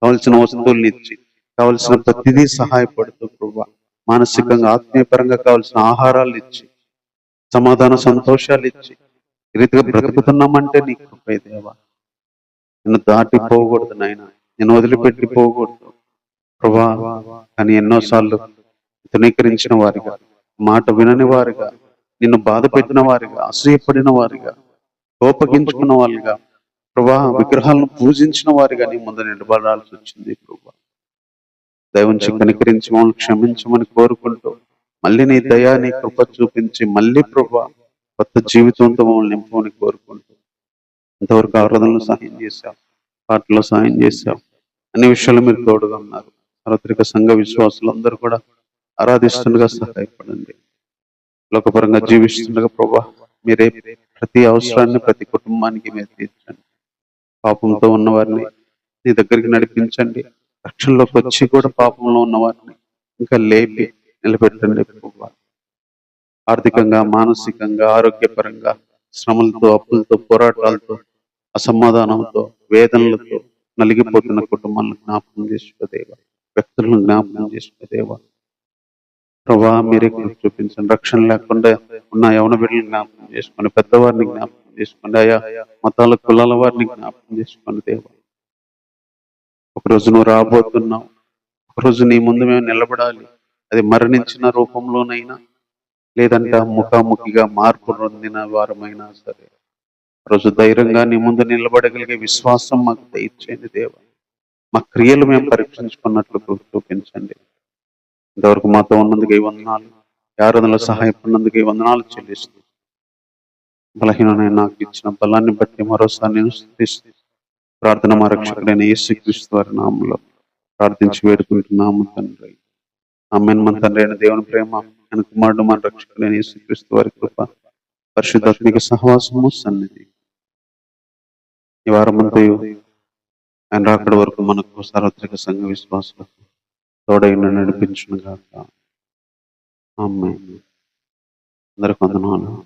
కావలసిన వస్తువులు ఇచ్చి, కావలసిన ప్రతిదీ సహాయపడుతూ ప్రభా, మానసికంగా ఆత్మీయపరంగా కావలసిన ఆహారాలు ఇచ్చి, సమాధాన సంతోషాలు ఇచ్చి ఈ రీతిగా బ్రతుకుతున్నామంటే నీ కృపే దేవా. నిన్ను దాటిపోకూడదు నాయన, నేను వదిలిపెట్టి పోకూడదు ప్రభా. కానీ ఎన్నోసార్లు తునీకరించిన వారిగా, మాట వినని వారిగా, నిన్ను బాధ పెట్టిన వారిగా, అసూయపడిన వారిగా, కోపగించుకున్న వారిగా ప్రభా, విగ్రహాలను పూజించిన వారిగా నీ ముందు నిలబడాల్సి వచ్చింది ప్రభా. దైవంచి కనికరించి మమ్మల్ని క్షమించమని కోరుకుంటూ మళ్ళీ నీ దయా నీ కృప చూపించి మళ్ళీ ప్రభా కొత్త జీవితంతో మమ్మల్ని నింపమని కోరుకుంటూ ఇంతవరకు ఆరాధనలో సహాయం చేశావు, పాటలో సహాయం చేశావు, అన్ని విషయాలు మీరు తోడుగా ఉన్నారు. సార్వత్రిక సంఘ విశ్వాసులందరూ కూడా ఆరాధిస్తుండగా సహాయపడండి. లోకపరంగా జీవిస్తుండగా ప్రభా మీరే ప్రతి అవసరాన్ని ప్రతి కుటుంబానికి మీరు తీర్చండి. పాపంతో ఉన్న వారిని నీ దగ్గరికి నడిపించండి. రక్షణలోకి వచ్చి కూడా పాపంలో ఉన్న వారిని ఇంకా లేపి నిలబెట్టండి ప్రభా. ఆర్థికంగా, మానసికంగా, ఆరోగ్యపరంగా శ్రమలతో, అప్పులతో, పోరాటాలతో, అసమాధానంతో, వేదనలతో నలిగిపోతున్న కుటుంబాలను జ్ఞాపకం చేసుకోదేవా, వ్యక్తులను జ్ఞాపకం చేసుకోదేవా ప్రభా. మీరే చూపించండి. రక్షణ లేకుండా ఉన్న యవన బిడ్డలను జ్ఞాపకం చేసుకోండి, పెద్దవారిని జ్ఞాపకం చేసుకోండి, ఆయా మతాల కులాల వారిని జ్ఞాపకం చేసుకోండి దేవా. ఒకరోజు నువ్వు రాబోతున్నావు, ఒకరోజు నీ ముందు మేము నిలబడాలి. అది మరణించిన రూపంలోనైనా లేదంటే ముఖాముఖిగా మార్పు పొందిన వారమైనా సరే, రోజు ధైర్యంగా నీ ముందు నిలబడగలిగే విశ్వాసం మాకు దయచేయండి దేవా. మా క్రియలు మేము పరీక్షించుకున్నట్లు చూపించండి. ఇంతవరకు మాతో ఉన్నందుకు ఈ వందనాలు, ఆరాధనలో సహాయపడినందుకు ఈ వందనాలు చెల్లిస్తూ బలహీనమైన నాకు ఇచ్చిన బలాన్ని బట్టి మరోసారి నేను స్తుతిస్తూ ప్రార్థన మా రక్షకుడైన యేసుక్రీస్తు వారి నామములో ప్రార్థించి వేడుకుంటున్నాము తండ్రి. ఆమేన్. మన తండ్రి అయిన దేవుని ప్రేమ, ఆయన కుమారుడు మన రక్షకుడైన యేసుక్రీస్తు వారి కృప, పరిశుద్ధాత్మిక సహవాసము, సన్నిధి ఈ వారమంతయు ఆయన రాకడ వరకు మనకు సార్వత్రిక సంఘ విశ్వాసులకు తోడైన నడిపించును గాక. ఆమేన్. అందరికి వందనాలు.